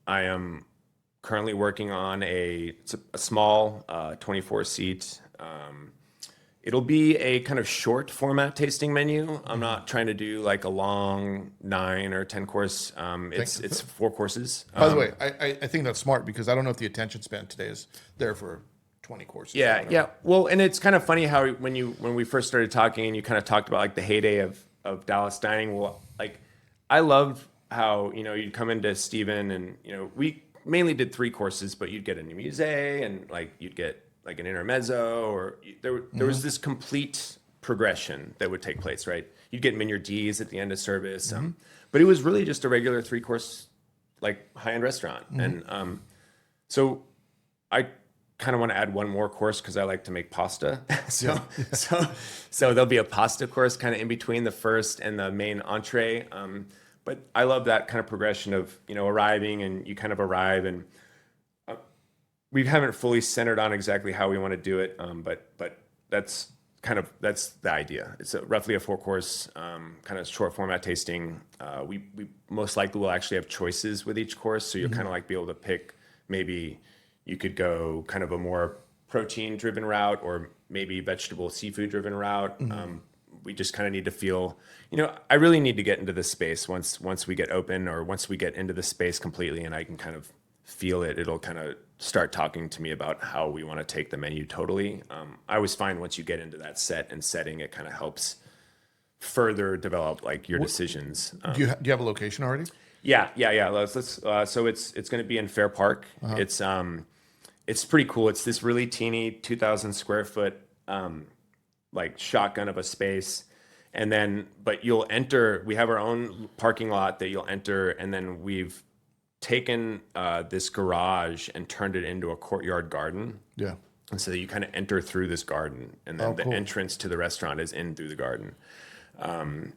[SPEAKER 1] I am currently working on a small 24 seat. It'll be a kind of short format tasting menu. I'm not trying to do like a long 9 or 10 course. It's 4 courses.
[SPEAKER 3] By the way, I think that's smart because I don't know if the attention span today is there for 20 courses.
[SPEAKER 1] Yeah. Well, and it's kind of funny how when we first started talking and you kind of talked about like the heyday of Dallas dining. Well, like I loved how you'd come into Steven and we mainly did 3 courses, but you'd get a musee and like you'd get like an intermezzo, or there was this complete progression that would take place, right? You'd get Minier D's at the end of service, but it was really just a regular 3-course like high-end restaurant. And so I kind of want to add one more course because I like to make pasta. So there'll be a pasta course kind of in between the first and the main entree. But I love that kind of progression of arriving, and you kind of arrive, and we haven't fully centered on exactly how we want to do it. But that's the idea. It's roughly a 4-course kind of short format tasting. We most likely will actually have choices with each course, so you'll kind of like be able to pick. Maybe you could go kind of a more protein driven route, or maybe vegetable seafood driven route. We just kind of need to feel, I really need to get into this space once we get open, or once we get into the space completely and I can kind of feel it. It'll kind of start talking to me about how we want to take the menu totally. I always find once you get into that set and setting, it kind of helps further develop like your decisions.
[SPEAKER 3] Do you have a location already?
[SPEAKER 1] Yeah. So it's going to be in Fair Park. It's pretty cool. It's this really teeny 2,000 square foot like shotgun of a space, and then but you'll enter. We have our own parking lot that you'll enter, and then we've taken this garage and turned it into a courtyard garden.
[SPEAKER 3] Yeah.
[SPEAKER 1] And so you kind of enter through this garden, and then the entrance to the restaurant is in through the garden. And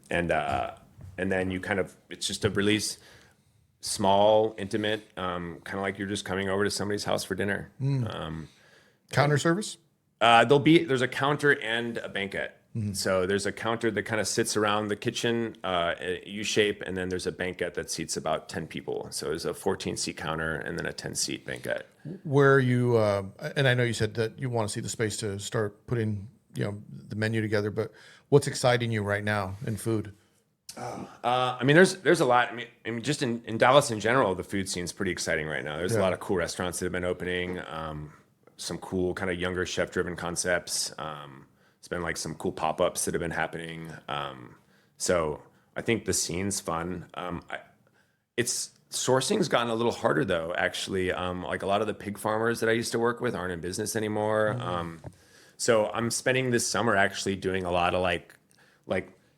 [SPEAKER 1] then you kind of, it's just a really small, intimate, kind of like you're just coming over to somebody's house for dinner.
[SPEAKER 3] Counter service?
[SPEAKER 1] There's a counter and a banquette. So there's a counter that kind of sits around the kitchen, U-shape, and then there's a banquette that seats about 10 people. So there's a 14-seat counter and then a 10-seat banquette.
[SPEAKER 3] Where you, and I know you said that you want to see the space to start putting, the menu together, but what's exciting you right now in food?
[SPEAKER 1] I mean, there's a lot. I mean, just in Dallas in general, the food scene's pretty exciting right now. There's a lot of cool restaurants that have been opening, some cool kind of younger chef-driven concepts. It's been like some cool pop-ups that have been happening. So I think the scene's fun. It's Sourcing's gotten a little harder though, actually. Like a lot of the pig farmers that I used to work with aren't in business anymore. So I'm spending this summer actually doing a lot of like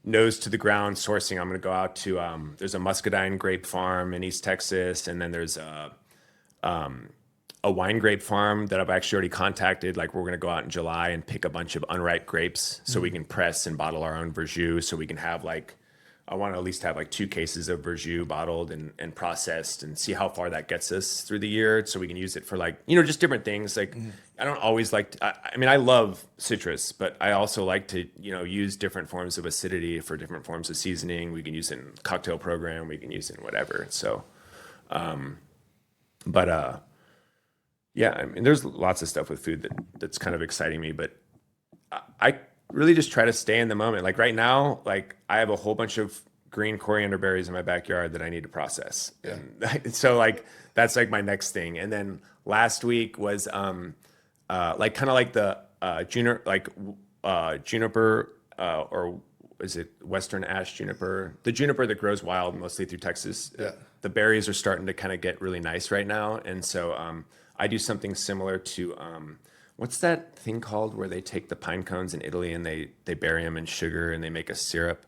[SPEAKER 1] nose to the ground sourcing. I'm going to go out to there's a muscadine grape farm in East Texas, and then there's a wine grape farm that I've actually already contacted. Like we're going to go out in July and pick a bunch of unripe grapes so we can press and bottle our own Verjus. So we can have like, I want to at least have like 2 cases of Verjus bottled and processed and see how far that gets us through the year. So we can use it for like, you know, just different things. Like I don't always like, I mean, I love citrus, but I also like to, you know, use different forms of acidity for different forms of seasoning. We can use it in cocktail program. We can use it in whatever. So, yeah, I mean, there's lots of stuff with food that's kind of exciting me, but I really just try to stay in the moment. Like right now, like I have a whole bunch of green coriander berries in my backyard that I need to process.
[SPEAKER 3] Yeah.
[SPEAKER 1] And so like, that's like my next thing. And then last week was like kind of like the juniper, or is it Western ash juniper? The juniper that grows wild mostly through Texas.
[SPEAKER 3] Yeah.
[SPEAKER 1] The berries are starting to kind of get really nice right now. And so I do something similar to what's that thing called where they take the pine cones in Italy and they bury them in sugar and they make a syrup.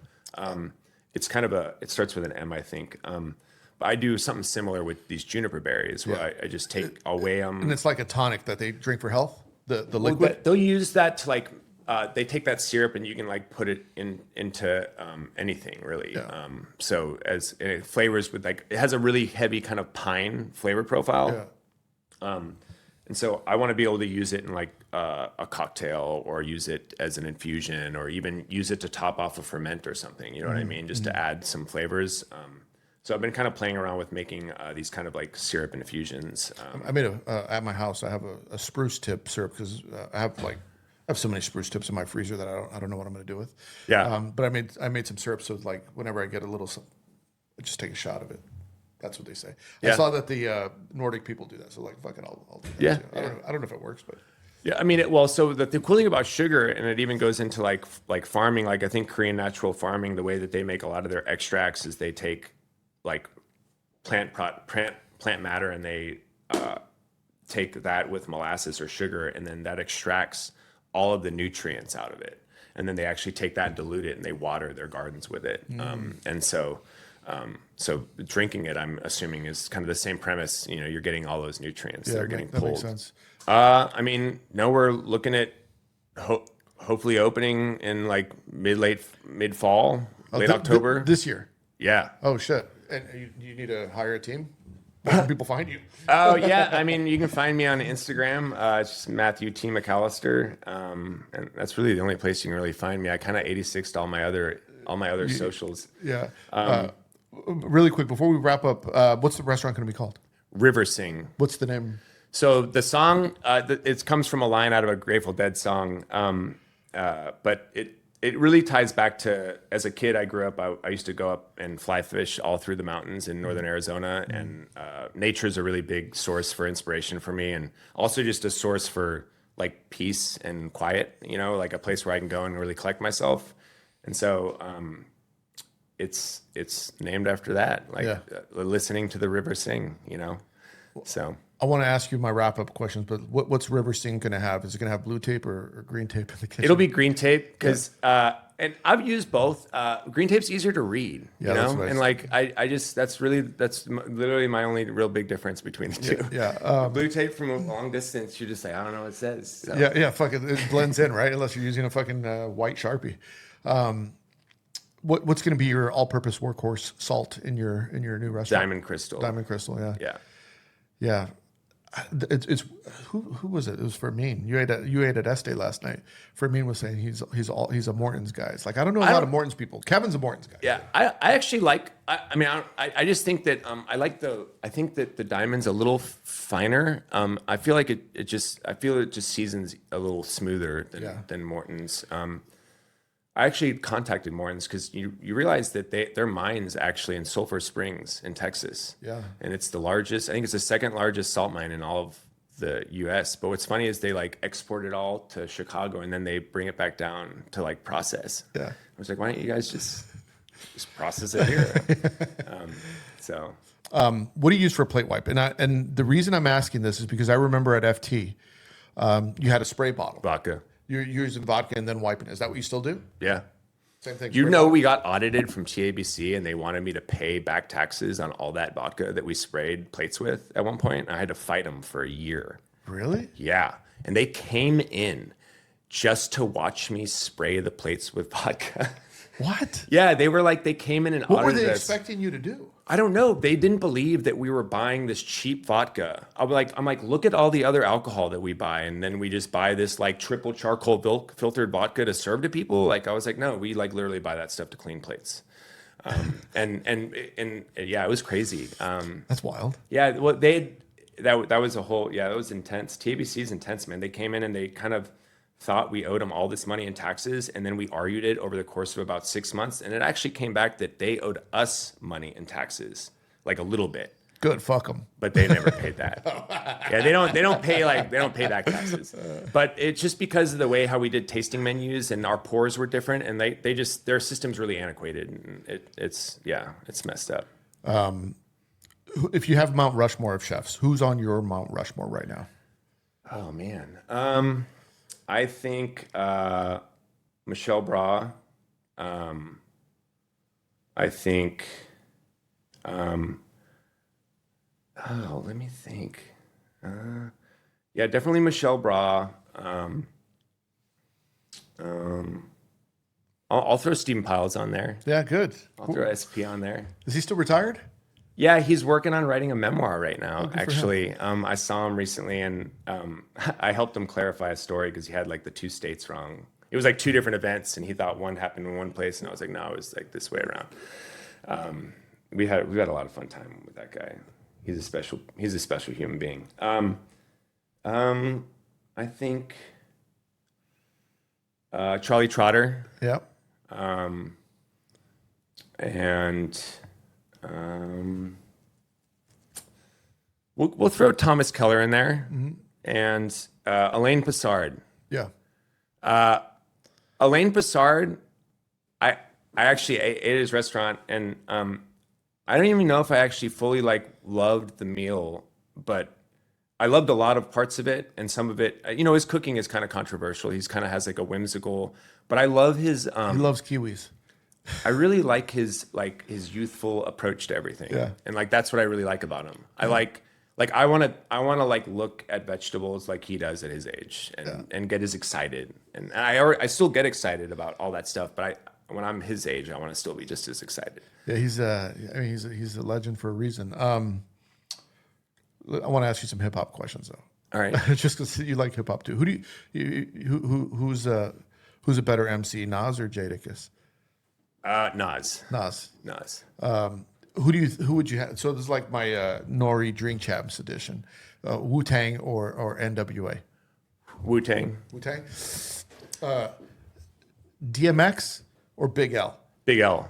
[SPEAKER 1] It's kind of it starts with an M, I think. But I do something similar with these juniper berries where I just I'll weigh them.
[SPEAKER 3] And it's like a tonic that they drink for health. The
[SPEAKER 1] Well,
[SPEAKER 3] liquid.
[SPEAKER 1] they'll use that to like, they take that syrup and you can like put it into anything really.
[SPEAKER 3] Yeah.
[SPEAKER 1] So and it flavors with like, it has a really heavy kind of pine flavor profile.
[SPEAKER 3] Yeah.
[SPEAKER 1] And so I want to be able to use it in like a cocktail or use it as an infusion or even use it to top off a ferment or something. You know what I mean? Just to add some flavors. So I've been kind of playing around with making these kind of like syrup infusions.
[SPEAKER 3] I made at my house. I have a spruce tip syrup because I have so many spruce tips in my freezer that I don't know what I'm going to do with.
[SPEAKER 1] Yeah.
[SPEAKER 3] But I made some syrup so like whenever I get a little, I just take a shot of it. That's what they say. I
[SPEAKER 1] Yeah.
[SPEAKER 3] saw that the Nordic people do that. So like, fuck it, I'll do that.
[SPEAKER 1] Yeah,
[SPEAKER 3] too. I don't know if it works, but
[SPEAKER 1] Yeah, I mean, so the cool thing about sugar, and it even goes into like farming, like I think Korean natural farming, the way that they make a lot of their extracts is they take like plant matter and they take that with molasses or sugar, and then that extracts all of the nutrients out of it. And then they actually take that and dilute it and they water their gardens with it. And so drinking it, I'm assuming, is kind of the same premise. You know, you're getting all those nutrients that are getting
[SPEAKER 3] that
[SPEAKER 1] pulled.
[SPEAKER 3] makes sense.
[SPEAKER 1] I mean, no, we're looking at hopefully opening in like mid fall, late October.
[SPEAKER 3] This year.
[SPEAKER 1] Yeah.
[SPEAKER 3] Oh shit! And you need to hire a team. Where can people find you?
[SPEAKER 1] Oh yeah. I mean, you can find me on Instagram. It's just Matthew T. McCallister, and that's really the only place you can really find me. I kind of 86'd all my other socials.
[SPEAKER 3] Yeah. Really quick before we wrap up, what's the restaurant going to be called?
[SPEAKER 1] River Sing.
[SPEAKER 3] What's the name?
[SPEAKER 1] So the song, it comes from a line out of a Grateful Dead song, but it really ties back to, as a kid, I grew up, I used to go up and fly fish all through the mountains in northern Arizona, and nature is a really big source for inspiration for me, and also just a source for like peace and quiet, you know, like a place where I can go and really collect myself. And so it's named after that, like listening to the river sing, you know. So
[SPEAKER 3] I want to ask you my wrap up questions, but what's River Sing going to have? Is it going to have blue tape or green tape in the kitchen?
[SPEAKER 1] it'll be green tape because, and I've used both. Green tape's easier to read, you
[SPEAKER 3] that's
[SPEAKER 1] know,
[SPEAKER 3] what I
[SPEAKER 1] and like that's literally my only real big difference between the two.
[SPEAKER 3] Yeah.
[SPEAKER 1] Blue tape from a long distance, you're just like, I don't know what it says. So.
[SPEAKER 3] Yeah. Fuck it. It blends in, right? Unless you're using a fucking white Sharpie. What's going to be your all-purpose workhorse salt in your new restaurant?
[SPEAKER 1] Diamond crystal.
[SPEAKER 3] Diamond crystal. Yeah.
[SPEAKER 1] Yeah.
[SPEAKER 3] Yeah. It's who was it? It was Fermin. You ate at Este last night. Fermin was saying he's a Morton's guy. It's like I don't know a lot of Morton's people. Kevin's a Morton's guy.
[SPEAKER 1] Yeah, I actually like. I just think that I think that the diamond's a little finer. I feel like it just seasons a little smoother than Morton's. I actually contacted Morton's because you realize that their mine's actually in Sulphur Springs in Texas.
[SPEAKER 3] Yeah.
[SPEAKER 1] And it's the largest, I think it's the second largest salt mine in all of the US. But what's funny is they like export it all to Chicago and then they bring it back down to like process.
[SPEAKER 3] Yeah.
[SPEAKER 1] I was like, why don't you guys just process it here? So
[SPEAKER 3] What do you use for a plate wipe? And the reason I'm asking this is because I remember at FT, you had a spray bottle.
[SPEAKER 1] Vodka.
[SPEAKER 3] You're using vodka and then wiping. Is that what you still do?
[SPEAKER 1] Yeah.
[SPEAKER 3] Same thing.
[SPEAKER 1] You
[SPEAKER 3] spray
[SPEAKER 1] know,
[SPEAKER 3] bottle?
[SPEAKER 1] we got audited from TABC and they wanted me to pay back taxes on all that vodka that we sprayed plates with at one point. I had to fight them for a year.
[SPEAKER 3] Really?
[SPEAKER 1] Yeah. And they came in just to watch me spray the plates with vodka.
[SPEAKER 3] What?
[SPEAKER 1] Yeah, they came in and
[SPEAKER 3] What were
[SPEAKER 1] audited
[SPEAKER 3] they
[SPEAKER 1] us.
[SPEAKER 3] expecting you to do?
[SPEAKER 1] I don't know. They didn't believe that we were buying this cheap vodka. I'm like, look at all the other alcohol that we buy, and then we just buy this like triple charcoal filtered vodka to serve to people. Like I was like, no, we like literally buy that stuff to clean plates. And yeah, it was crazy.
[SPEAKER 3] That's wild.
[SPEAKER 1] Yeah, well, that was a whole, yeah, that was intense. TABC is intense, man. They came in and they kind of thought we owed them all this money in taxes, and then we argued it over the course of about 6 months, and it actually came back that they owed us money in taxes, like a little bit,
[SPEAKER 3] Good. Fuck them.
[SPEAKER 1] but they never paid that. Yeah, they don't pay back taxes. But it's just because of the way how we did tasting menus and our pours were different, and they just their system's really antiquated, and it's messed up.
[SPEAKER 3] If you have Mount Rushmore of chefs, who's on your Mount Rushmore right now?
[SPEAKER 1] Oh man. I think Michelle Bra. I think. Let me think. Yeah, definitely Michelle Bra. I'll throw Stephen Piles on there.
[SPEAKER 3] Yeah, good.
[SPEAKER 1] I'll throw SP on there.
[SPEAKER 3] Is he still retired?
[SPEAKER 1] Yeah, he's working on writing a memoir right now,
[SPEAKER 3] for him.
[SPEAKER 1] actually. I saw him recently, and I helped him clarify a story because he had like the 2 states wrong. It was like 2 different events, and he thought one happened in one place, and I was like, no, it was like this way around. We had a lot of fun time with that guy. He's a special human being. I think Charlie Trotter,
[SPEAKER 3] Yeah.
[SPEAKER 1] and we'll throw Thomas Keller in there, and Elaine Passard.
[SPEAKER 3] Yeah.
[SPEAKER 1] Elaine Passard, I actually ate at his restaurant, and I don't even know if I actually fully like loved the meal, but I loved a lot of parts of it, and some of it, his cooking is kind of controversial. He's kind of has like a whimsical, but I love his.
[SPEAKER 3] He loves kiwis.
[SPEAKER 1] I really like his youthful approach to everything.
[SPEAKER 3] Yeah.
[SPEAKER 1] And like that's what I really like about him. I want to like look at vegetables like he does at his age and get as excited. And I still get excited about all that stuff, but when I'm his age, I want to still be just as excited.
[SPEAKER 3] Yeah, he's a legend for a reason. I want to ask you some hip hop questions though.
[SPEAKER 1] All right.
[SPEAKER 3] Just because you like hip hop too. Who's a better MC, Nas or Jadakiss?
[SPEAKER 1] Nas.
[SPEAKER 3] Nas. Who would you have? So this is like my Nori Drink Champs edition. Wu-Tang or NWA?
[SPEAKER 1] Wu-Tang.
[SPEAKER 3] Wu-Tang. DMX or Big L?
[SPEAKER 1] Big L.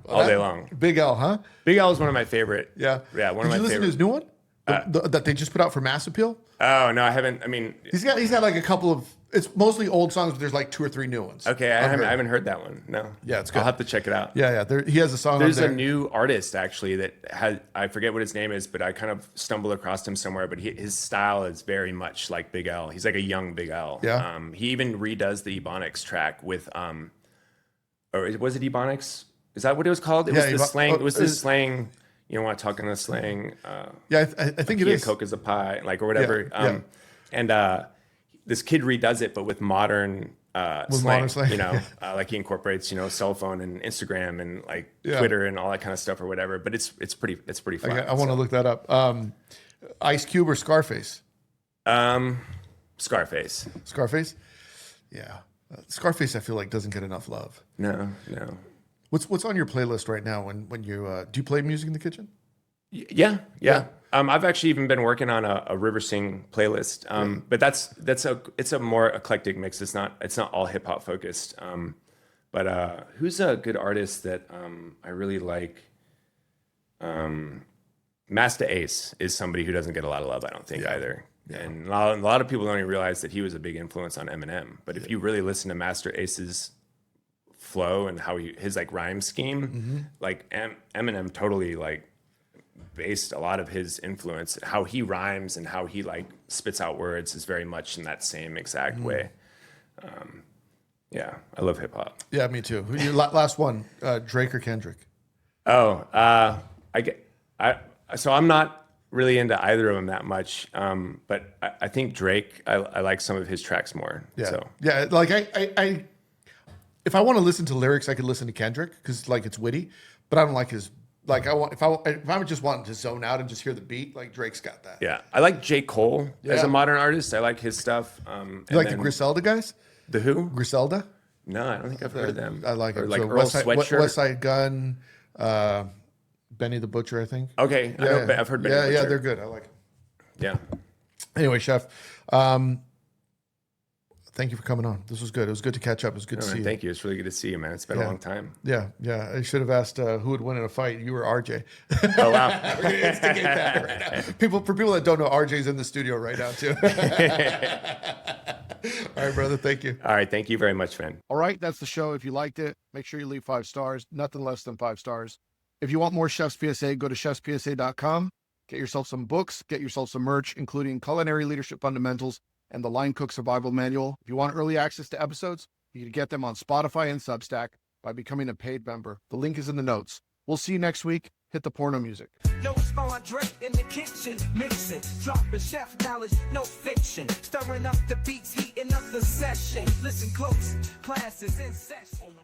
[SPEAKER 1] All day long.
[SPEAKER 3] Big L, huh?
[SPEAKER 1] Big L is one of my favorite.
[SPEAKER 3] Yeah.
[SPEAKER 1] Yeah, one
[SPEAKER 3] Did
[SPEAKER 1] of
[SPEAKER 3] you
[SPEAKER 1] my
[SPEAKER 3] listen to
[SPEAKER 1] favorite.
[SPEAKER 3] his new one? That they just put out for Mass Appeal?
[SPEAKER 1] Oh, no, I haven't. I mean,
[SPEAKER 3] He's got like a couple of, it's mostly old songs, but there's like 2 or 3 new ones.
[SPEAKER 1] okay, I haven't heard that one. No.
[SPEAKER 3] Yeah, it's good.
[SPEAKER 1] I'll have to check it out.
[SPEAKER 3] Yeah. He has a song
[SPEAKER 1] There's
[SPEAKER 3] on there.
[SPEAKER 1] a new artist actually that has, I forget what his name is, but I kind of stumbled across him somewhere. But his style is very much like Big L. He's like a young Big L.
[SPEAKER 3] Yeah.
[SPEAKER 1] He even redoes the Ebonics track with or was it Ebonics? Is that what it was called? It was the slang. It was this slang. You don't want to talk in the slang.
[SPEAKER 3] Yeah, I think it is.
[SPEAKER 1] Coke is a pie, like or whatever.
[SPEAKER 3] Yeah.
[SPEAKER 1] And this kid redoes it, but with modern slang.
[SPEAKER 3] modern slang.
[SPEAKER 1] Like he incorporates cell phone and Instagram and like
[SPEAKER 3] Yeah.
[SPEAKER 1] Twitter and all that kind of stuff or whatever. But it's pretty fun.
[SPEAKER 3] I want to look that up. Ice Cube or Scarface?
[SPEAKER 1] Scarface.
[SPEAKER 3] Scarface? Yeah. Scarface, I feel like doesn't get enough love.
[SPEAKER 1] No.
[SPEAKER 3] What's on your playlist right now? When you do you play music in the kitchen?
[SPEAKER 1] Yeah. I've actually even been working on a River Sing playlist. But it's a more eclectic mix. It's not all hip hop focused. But who's a good artist that I really like? Masta Ace is somebody who doesn't get a lot of love, I don't think either. Yeah. And a lot of people don't even realize that he was a big influence on Eminem. But if you really listen to Master Ace's flow and how his like rhyme scheme, like Eminem totally like based a lot of his influence, how he rhymes and how he like spits out words is very much in that same exact way. Yeah, I love hip hop.
[SPEAKER 3] Yeah, me too. Your last one, Drake or Kendrick?
[SPEAKER 1] Oh, so I'm not really into either of them that much. But I think Drake, I like some of his tracks more.
[SPEAKER 3] Yeah,
[SPEAKER 1] So
[SPEAKER 3] yeah. Like I if I want to listen to lyrics, I could listen to Kendrick because like it's witty. But I don't like his like. If I would just want to zone out and just hear the beat, like Drake's got that.
[SPEAKER 1] yeah, I like J. Cole as
[SPEAKER 3] Yeah.
[SPEAKER 1] a modern artist. I like his stuff.
[SPEAKER 3] You like the Griselda guys?
[SPEAKER 1] The who?
[SPEAKER 3] Griselda?
[SPEAKER 1] No, I don't think I've heard of them.
[SPEAKER 3] I like
[SPEAKER 1] Or
[SPEAKER 3] it.
[SPEAKER 1] like
[SPEAKER 3] So
[SPEAKER 1] Earl Sweatshirt.
[SPEAKER 3] West Side Gun, Benny the Butcher, I think.
[SPEAKER 1] Okay, I know, I've heard. Benny
[SPEAKER 3] Yeah,
[SPEAKER 1] Butcher.
[SPEAKER 3] they're good. I like them.
[SPEAKER 1] Yeah.
[SPEAKER 3] Anyway, Chef, thank you for coming on. This was good. It was good to catch up. It was good to see you.
[SPEAKER 1] Thank you. It's really good to see you, man. It's been a long time.
[SPEAKER 3] Yeah. I should have asked who would win in a fight. You or RJ.
[SPEAKER 1] Oh wow.
[SPEAKER 3] We're gonna instigate that right now. For people that don't know, RJ's in the studio right now too. All right, brother. Thank you.
[SPEAKER 1] All right. Thank you very much, man.
[SPEAKER 2] All right, that's the show. If you liked it, make sure you leave 5 stars. Nothing less than 5 stars. If you want more Chef's PSA, go to chefspsa.com. Get yourself some books, get yourself some merch, including Culinary Leadership Fundamentals and the Line Cook Survival Manual. If you want early access to episodes, you can get them on Spotify and Substack by becoming a paid member. The link is in the notes. We'll see you next week. Hit the porno music.
[SPEAKER 4] No spawn Drake in the kitchen, mixing, dropping chef knowledge, no fiction, stirring up the beats, heating up the session. Listen close, class is in session.